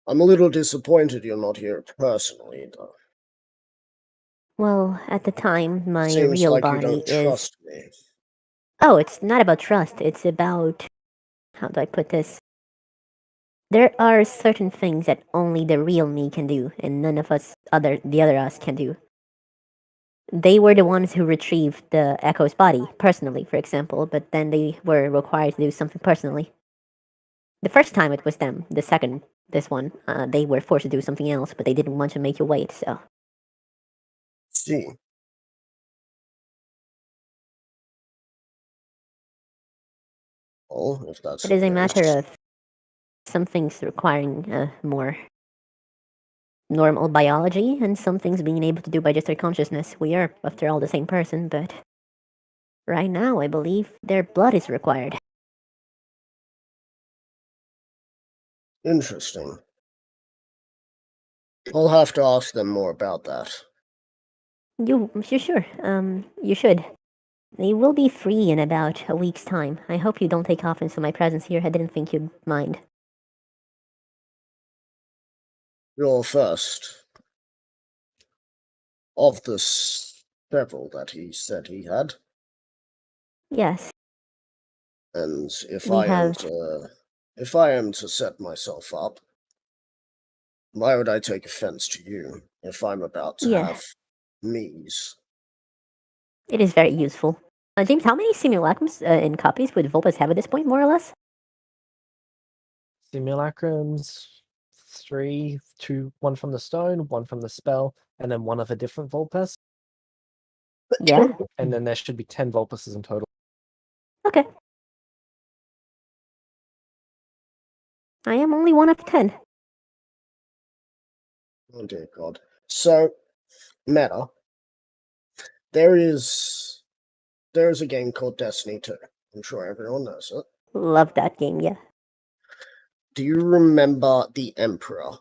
I'm a little disappointed you're not here personally, though. Well, at the time, my Seems real like you body don't is. trust me. Oh, it's not about trust. It's about. How do I put this? There are certain things that only the real me can do, and none of the other us can do. They were the ones who retrieved the Echo's body, personally, for example, but then they were required to do something personally. The first time it was them, the second, this one, they were forced to do something else, but they didn't want to make you wait, so. See. Oh, if that's It is the a matter case. of some things requiring more normal biology, and some things being able to do by just their consciousness. We are, after all, the same person, but right now, I believe their blood is required. Interesting. I'll have to ask them more about that. You sure? You should. They will be free in about a week's time. I hope you don't take offense to my presence here. I didn't think you'd mind. You're first of the several that he said he had. Yes, And if we I am have. to set myself up, why would I take offense to you if I'm about to Yeah, have me's? it is very useful. James, how many simulacrums and copies would Vulpes have at this point, more or less? Simulacrums, 3, 2, 1 from the stone, 1 from the spell, and then 1 of a different Vulpes. Yeah. And then there should be 10 Vulpeses in total. Okay. I am only 1 of 10. Oh dear God. So, meta. There is a game called Destiny 2. I'm sure everyone knows it. Love that game, yeah. Do you remember the Emperor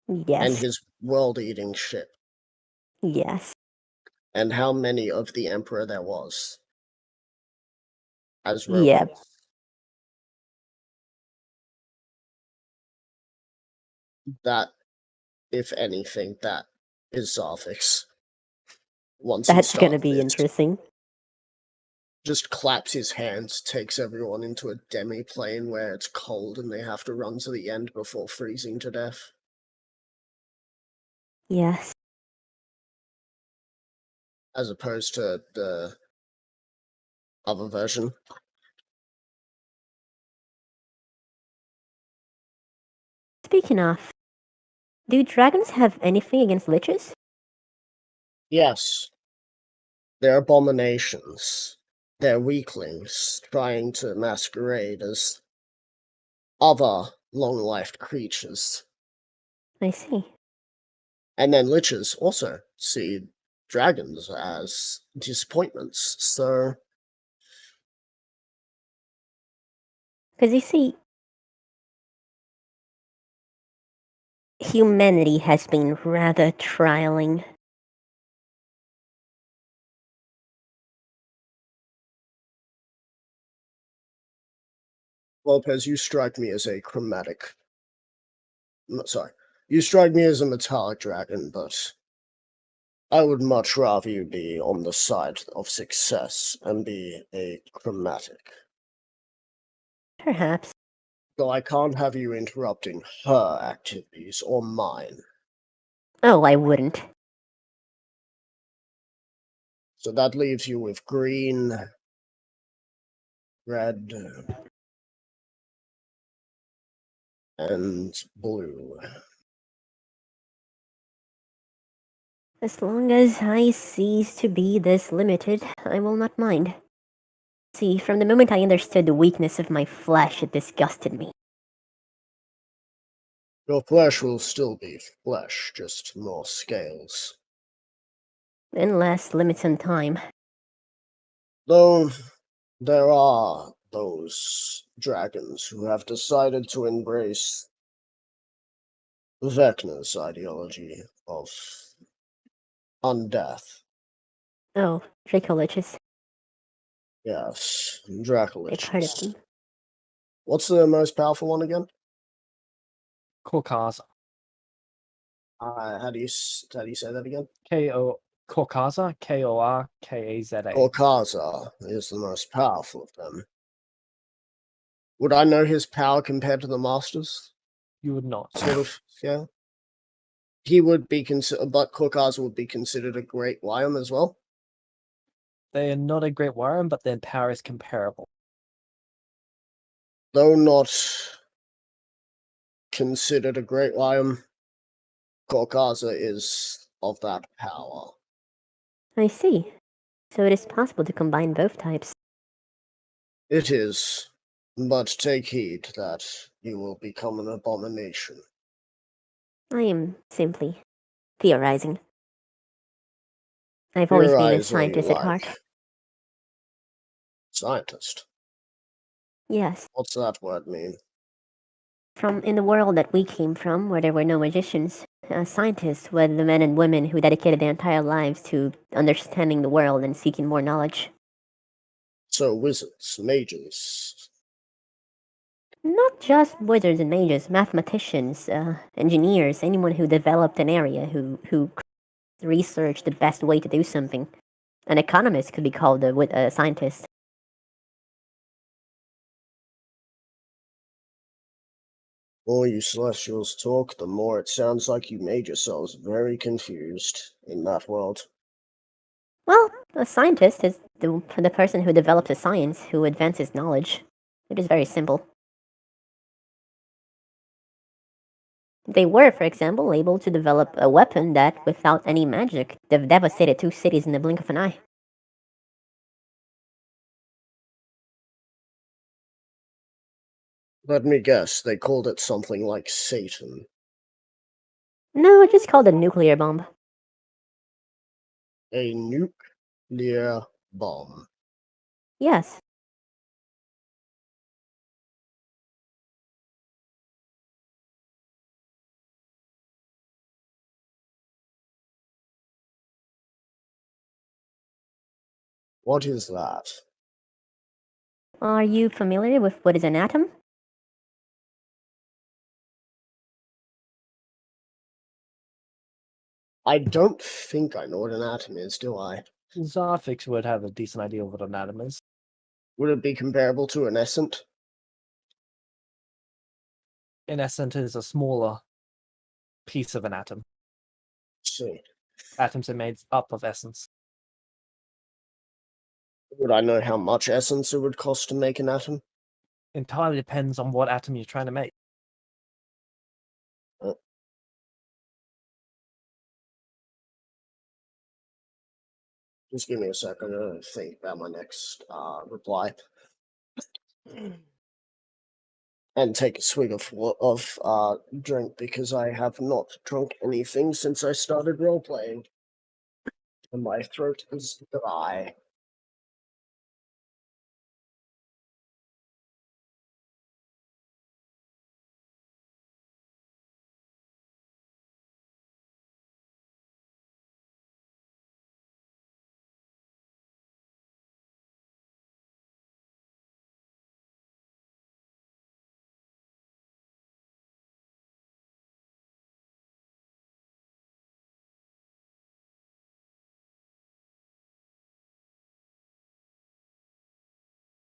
and Yes. his world-eating ship? Yes. And how many of the Emperor there was? As Yeah. robots? That, if anything, that is Zarvix. Once he That's gonna starts be this, interesting. just claps his hands, takes everyone into a demi-plane where it's cold and they have to run to the end before freezing to death. Yes. As opposed to the other version. Speaking of, do dragons have anything against liches? Yes. They're abominations. They're weaklings trying to masquerade as other long-lived creatures. I see. And then liches also see dragons as disappointments. So Because you see, humanity has been rather trialing. Lopez, you strike me as a chromatic. Sorry. You strike me as a metallic dragon, but I would much rather you be on the side of success and be a chromatic. Perhaps. Though I can't have you interrupting her activities or mine. Oh, I wouldn't. So that leaves you with green, red, and blue. As long as I cease to be this limited, I will not mind. See, from the moment I understood the weakness of my flesh, it disgusted me. Your flesh will still be flesh, just more scales. And less limits on time. Though there are those dragons who have decided to embrace Vecna's ideology of undeath. Oh, Dracoliches. Yes, I've heard of Dracoliches. them. What's the most powerful one again? Korkaza. How do you say that again? Korkaza, Korkaza. Orkaza is the most powerful of them. Would I know his power compared to the masters? You would not. Sort of, yeah. He would be considered, but Korkaza would be considered a great Wyam as well. They are not a great warrior, but their power is comparable. Though not considered a great Wyam, Korkaza is of that power. I see. So it is possible to combine both types. It is, but take heed that you will become an abomination. I am simply theorizing. I've always been a Theorize all you scientist at heart. like. Scientist. Yes. What's that word mean? From in the world that we came from, where there were no magicians, scientists were the men and women who dedicated their entire lives to understanding the world and seeking more knowledge. So wizards, mages. Not just wizards and mages, mathematicians, engineers, anyone who developed an area, who researched the best way to do something. An economist could be called a scientist. The more you Celestials talk, the more it sounds like you made yourselves very confused in that world. Well, a scientist is the person who develops a science, who advances knowledge. It is very simple. They were, for example, able to develop a weapon that, without any magic, devastated 2 cities in the blink of an eye. Let me guess, they called it something like Satan. No, just called a nuclear bomb. A nuclear bomb. Yes. What is that? Are you familiar with what is an atom? I don't think I know what an atom is, do I? Zarfix would have a decent idea of what an atom is. Would it be comparable to an essence? An essence is a smaller piece of an atom. See. Atoms are made up of essence. Would I know how much essence it would cost to make an atom? Entirely depends on what atom you're trying to make. Just give me a second to think about my next reply. And take a swig of drink because I have not drunk anything since I started role-playing. And my throat is dry.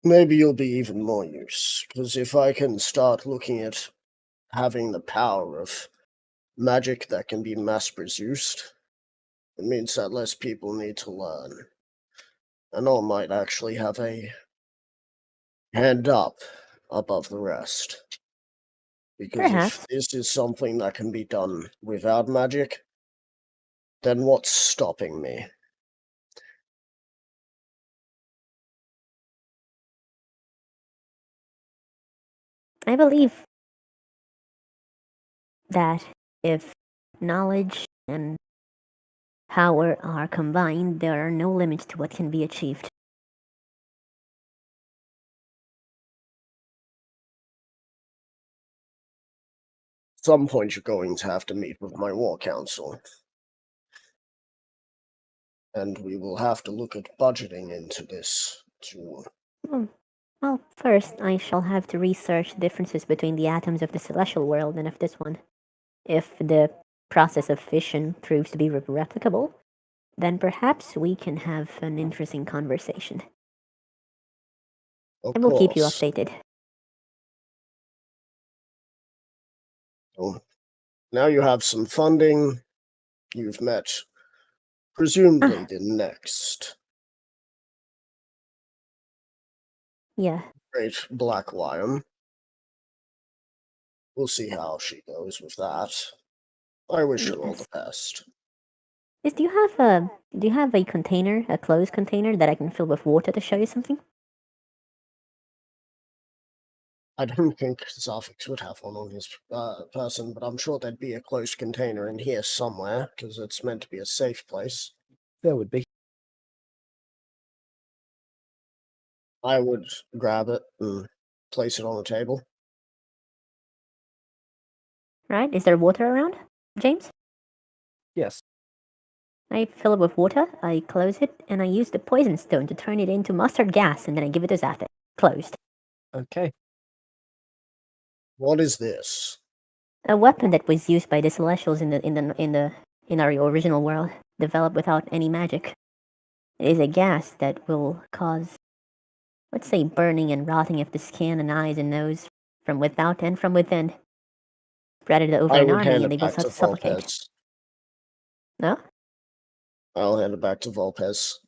Maybe you'll be even more use, because if I can start looking at having the power of magic that can be mass-produced, it means that less people need to learn. And I might actually have a hand up above the rest. Because Perhaps. if this is something that can be done without magic, Then what's stopping me? I believe that if knowledge and power are combined, there are no limits to what can be achieved. At some point you're going to have to meet with my war council. And we will have to look at budgeting into this too. Well, first, I shall have to research the differences between the atoms of the celestial world and of this one. If the process of fission proves to be replicable, then perhaps we can have an interesting conversation. Of I will keep you course. updated. So, now you have some funding. You've met, presumably, the next Yeah. great Black Lion. We'll see how she goes with that. I wish her all the best. Do you have a container, a closed container that I can fill with water to show you something? I don't think Zafix would have one on his person, but I'm sure there'd be a closed container in here somewhere, because it's meant to be a safe place. There would be. I would grab it and place it on the table. Right? Is there water around, James? Yes. I fill it with water, I close it, and I use the poison stone to turn it into mustard gas, and then I give it to Zafix. Closed. Okay. What is this? A weapon that was used by the Celestials in our original world, developed without any magic. It is a gas that will cause, let's say, burning and rotting of the skin and eyes and nose from without and from within. Spread it over I an would army hand and they it will back to suffocate. Vulpes. No? I'll hand it back to Vulpes.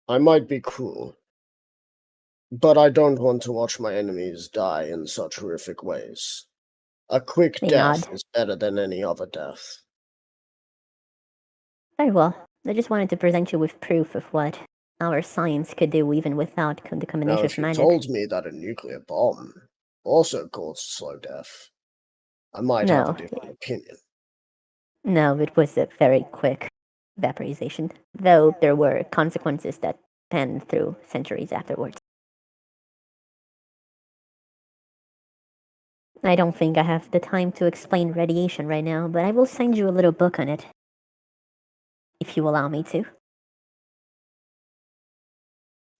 I might be cruel, but I don't want to watch my enemies die in such horrific ways. A quick They death nod. is better than any other death. Very well. I just wanted to present you with proof of what our science could do even without the combination Now, of if you magic. told me that a nuclear bomb also caused slow death, I might have a No. different opinion. No, it was a very quick vaporization, though there were consequences that panned through centuries afterwards. I don't think I have the time to explain radiation right now, but I will send you a little book on it, if you allow me to.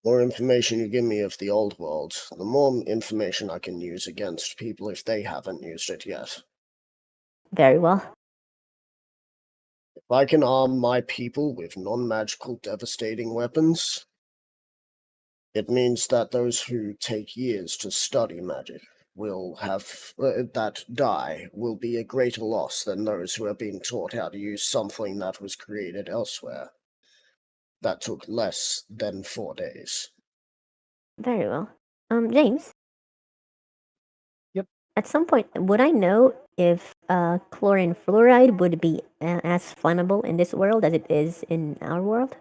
More information you give me of the old world, the more information I can use against people if they haven't used it yet. Very well. If I can arm my people with non-magical devastating weapons, it means that those who take years to study magic will have that die will be a greater loss than those who have been taught how to use something that was created elsewhere. That took less than 4 days. Very well. James? Yep. At some point, would I know if chlorine fluoride would be as flammable in this world as it is in our world?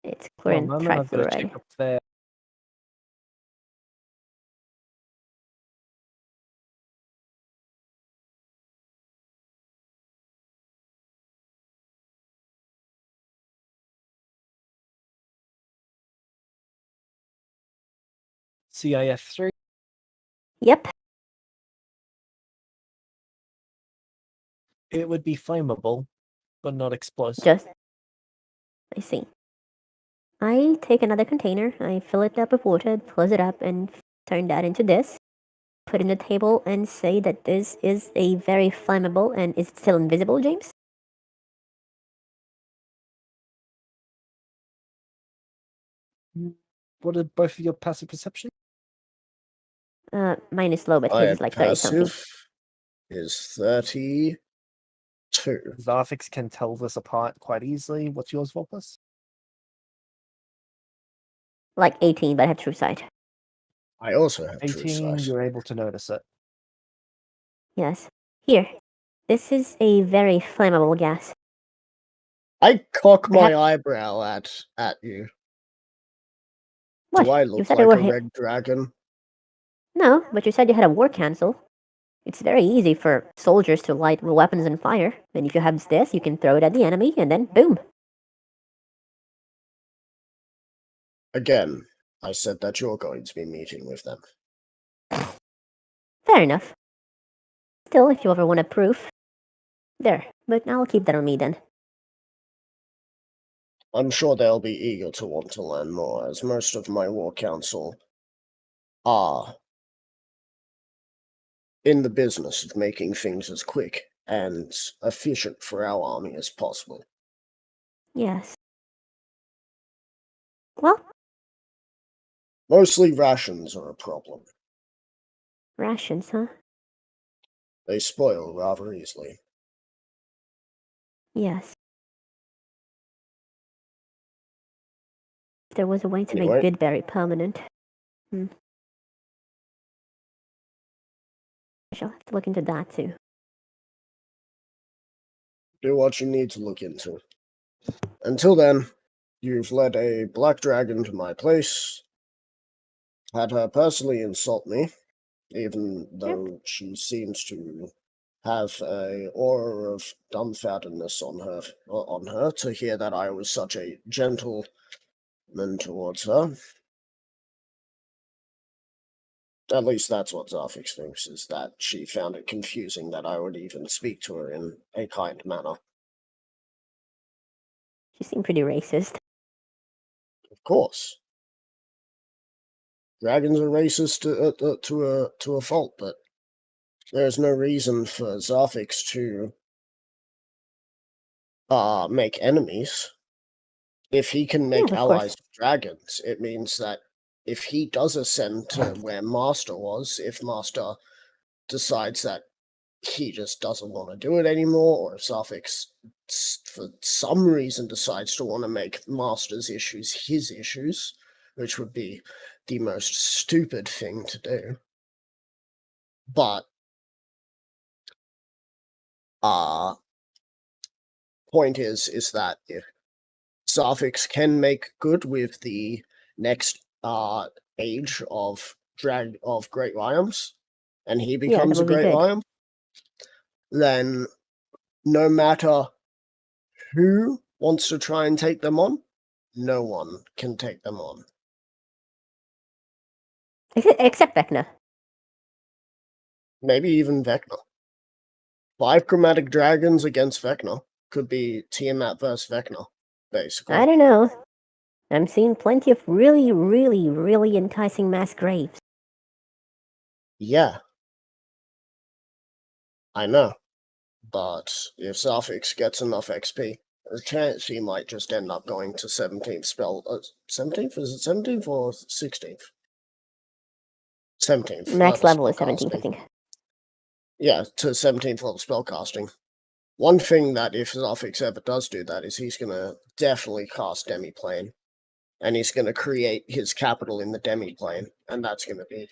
It's One chlorine moment, I've got to check trifluoride. up there. CIF3. Yep. It would be flammable, but not explosive. Just. I see. I take another container, I fill it up with water, close it up, and turn that into this. Put it in the table and say that this is a very flammable and is it still invisible, James? What are both of your passive perception? Mine is low, but his My is like 30 something. passive is 30. 2. Zarfix can tell this apart quite easily. What's yours, Vulpes? Like 18, but I have true sight. I also have true 18, sight. you're able to notice it. Yes. Here. This is a very flammable gas. I cock my Perhaps- eyebrow at you. What? Do I You look said like it a were red dragon? No, but you said you had a war council. It's very easy for soldiers to light weapons on fire. And if you have this, you can throw it at the enemy, and then boom. Again, I said that you're going to be meeting with them. Fair enough. Still, if you ever want a proof. There, but I'll keep that on me then. I'm sure they'll be eager to want to learn more, as most of my war council are in the business of making things as quick and efficient for our army as possible. Yes. Well, Mostly rations are a problem. rations, huh? They spoil rather easily. Yes. If there was a way to Anyway. make Goodberry permanent. I shall have to look into that too. Do what you need to look into. Until then, you've led a black dragon to my place, had her personally insult me, even though she seems to have a aura of dumbfoundedness on her to hear that I was such a gentleman towards her. At least that's what Zarfix thinks, is that she found it confusing that I would even speak to her in a kind manner. She seemed pretty racist. Of course. Dragons are racist to a fault, but there's no reason for Zarfix to make enemies. If he can make Yeah, of allies course. with dragons, it means that if he does ascend to where Master was, if Master decides that he just doesn't want to do it anymore, or if Zarfix, for some reason, decides to want to make Master's issues his issues, which would be the most stupid thing to do. But, point is that if Zarfix can make good with the next age of Great Lions, and he becomes a would be Great good. Lion, then no matter who wants to try and take them on, no one can take them on. Except Vecna. Maybe even Vecna. 5 chromatic dragons against Vecna could be Tiamat versus Vecna, basically. I don't know. I'm seeing plenty of really, really, really enticing mass graves. Yeah. I know. But if Zarfix gets enough XP, there's a chance he might just end up going to 17th spell. 17th? Is it 17th or 16th? 17th. Max level is spellcasting. 17th, I think. Yeah, to 17th level spellcasting. One thing that if Zarfix ever does do that is he's going to definitely cast Demiplane. And he's going to create his capital in the Demiplane. And that's going to be...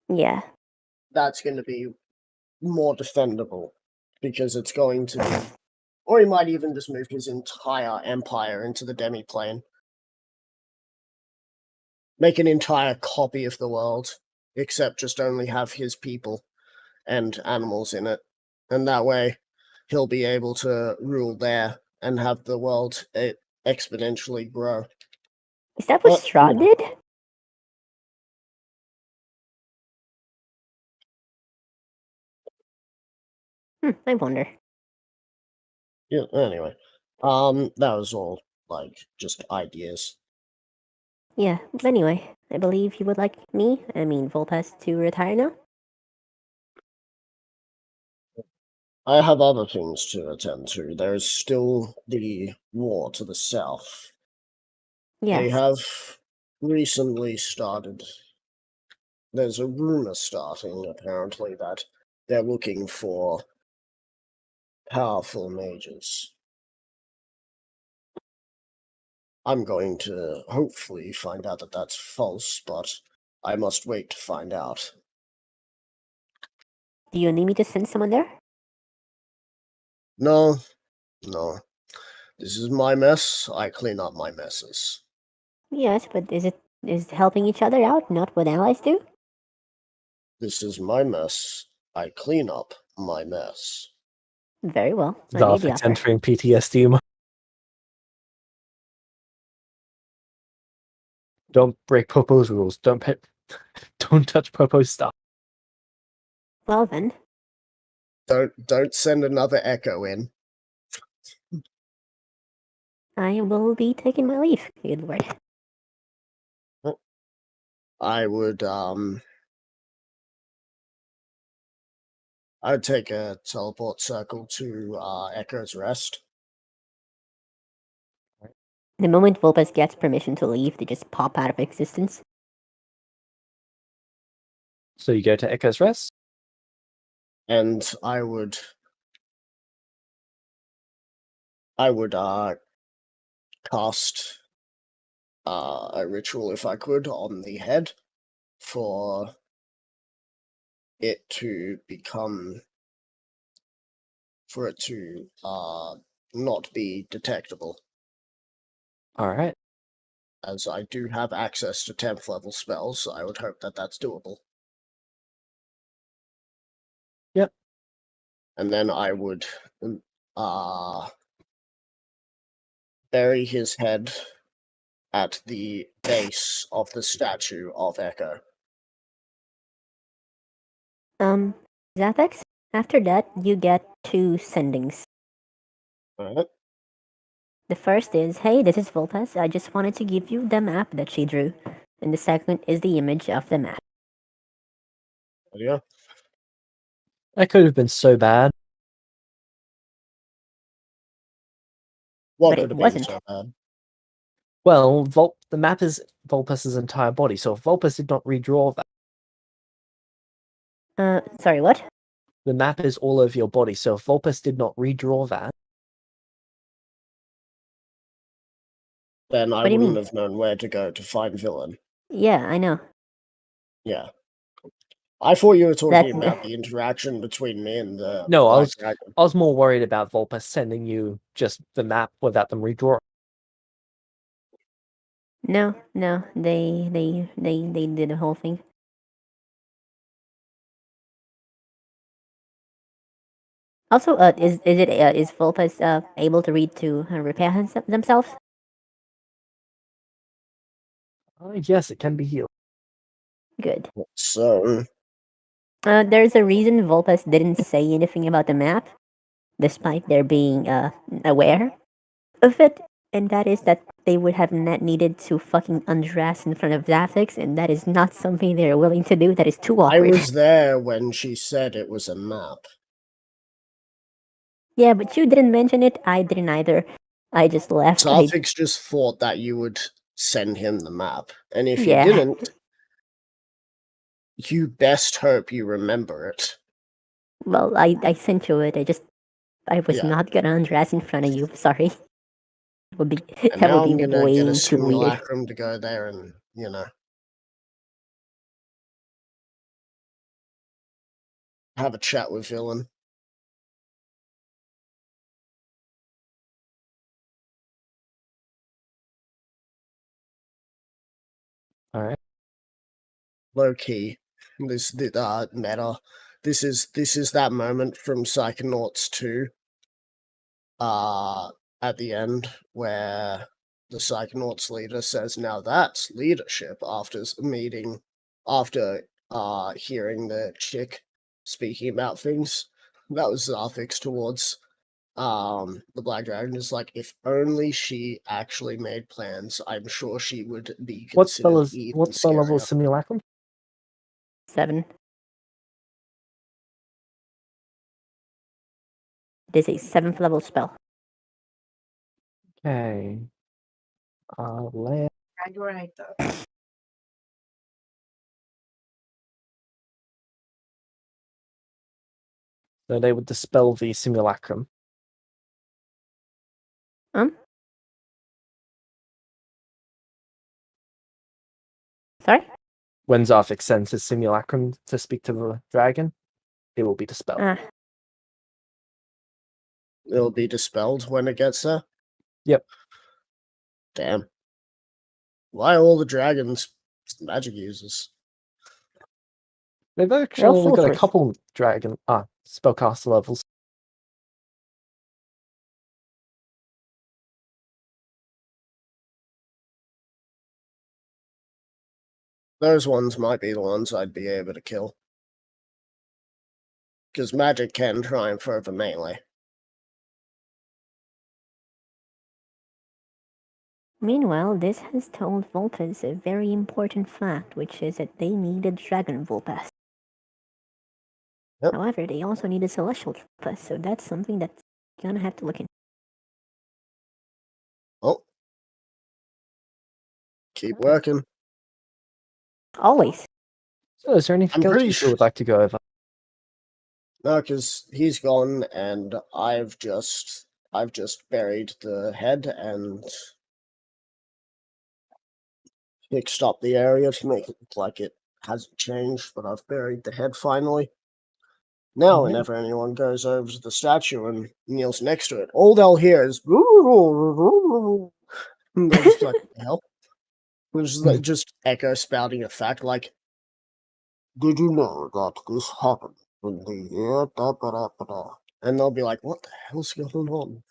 Yeah. That's going to be more defendable. Because it's going to be... Or he might even just move his entire empire into the Demiplane. Make an entire copy of the world, except just only have his people and animals in it. And that way, he'll be able to rule there and have the world exponentially grow. Is that what Straw did? I wonder. Yeah, anyway. That was all, just ideas. Yeah, but anyway, I believe you would like Vulpes, to retire now? I have other things to attend to. There's still the war to the south. They Yes. have recently started. There's a rumor starting, apparently, that they're looking for powerful mages. I'm going to hopefully find out that that's false, but I must wait to find out. Do you need me to send someone there? No. This is my mess. I clean up my messes. Yes, but is helping each other out not what allies do? This is my mess. I clean up my mess. Very well. I made the Zarfix offer. entering PTSD mode. Don't break Popo's rules. Don't touch Popo's stuff. Well then, Don't send another echo in. I will be taking my leave. Good word. I would take a teleport circle to Echo's Rest. The moment Vulpes gets permission to leave, they just pop out of existence. So you go to Echo's Rest. And I would cast a ritual if I could on the head for it to not be detectable, All right. as I do have access to 10th level spells, so I would hope that that's doable. Yep. And then I would bury his head at the base of the statue of Echo. Zathex, after that, you get 2 sendings. Alright. The first is, hey, this is Vulpes. I just wanted to give you the map that she drew. And the second is the image of the map. Yeah. That could have been so bad. What But could it have wasn't. been so bad? Well, the map is Vulpes' entire body, so if Vulpes did not redraw that, Sorry, what? the map is all over your body, so if Vulpes did not redraw that, Then I What do you wouldn't mean? have known where to go to find villain. Yeah, I know. Yeah. I thought you were talking That- about the interaction between me and the no, Black Dragon. I was more worried about Vulpes sending you just the map without them redrawing. No, they did the whole thing. Also, is Vulpes able to read to repair themselves? Yes, it can be healed. Good. So, There's a reason Vulpes didn't say anything about the map, despite their being aware of it, and that is that they would have not needed to fucking undress in front of Zaphix, and that is not something they're willing to do. That is too I awkward. was there when she said it was a map. Yeah, but you didn't mention it. I didn't either. I just left. Sarfix just thought that you would send him the map. And if Yeah. you didn't, you best hope you remember it. Well, I sent you it. I was Yeah. not gonna undress in front of you. Sorry. And That now would I'm be gonna get a way too weird. simulacrum to go there and, have a chat with villain. All right. Low key. This meta. This is that moment from Psychonauts 2. At the end where the Psychonauts leader says, "Now that's leadership," after hearing the chick speaking about things. That was Zarfix towards the Black Dragon. Is like, if only she actually made plans, I'm sure she would be What spell considered even level scarier. simulacrum? 7. It is a 7th level spell. Okay. Yeah, you're right though. So they would dispel the simulacrum. When Zarthik sends his simulacrum to speak to the dragon, it will be dispelled. Ah, It'll be dispelled when it gets there? Yep. Damn. Why are all the dragons magic users? They've all actually only got a sorcerers. couple dragon spellcaster levels. Those ones might be the ones I'd be able to kill. Because magic can triumph over melee. Meanwhile, this has told Vulpes a very important fact, which is that they needed dragon Vulpes. Yep. However, they also needed celestial Vulpes, so that's something that's gonna have to look into. Oh. Keep working. Always. So, is there anything I'm else pretty you sure- would like to go over? No, because he's gone and I've just buried the head and fixed up the area to make it look like it hasn't changed, but I've buried the head finally. Now, Alright. whenever anyone goes over to the statue and kneels next to it, all they'll hear is and they'll just be like, what the hell? Which is like just echo spouting a fact like, did you know that this happened in the year da da da da da? And they'll be like, what the hell's going on?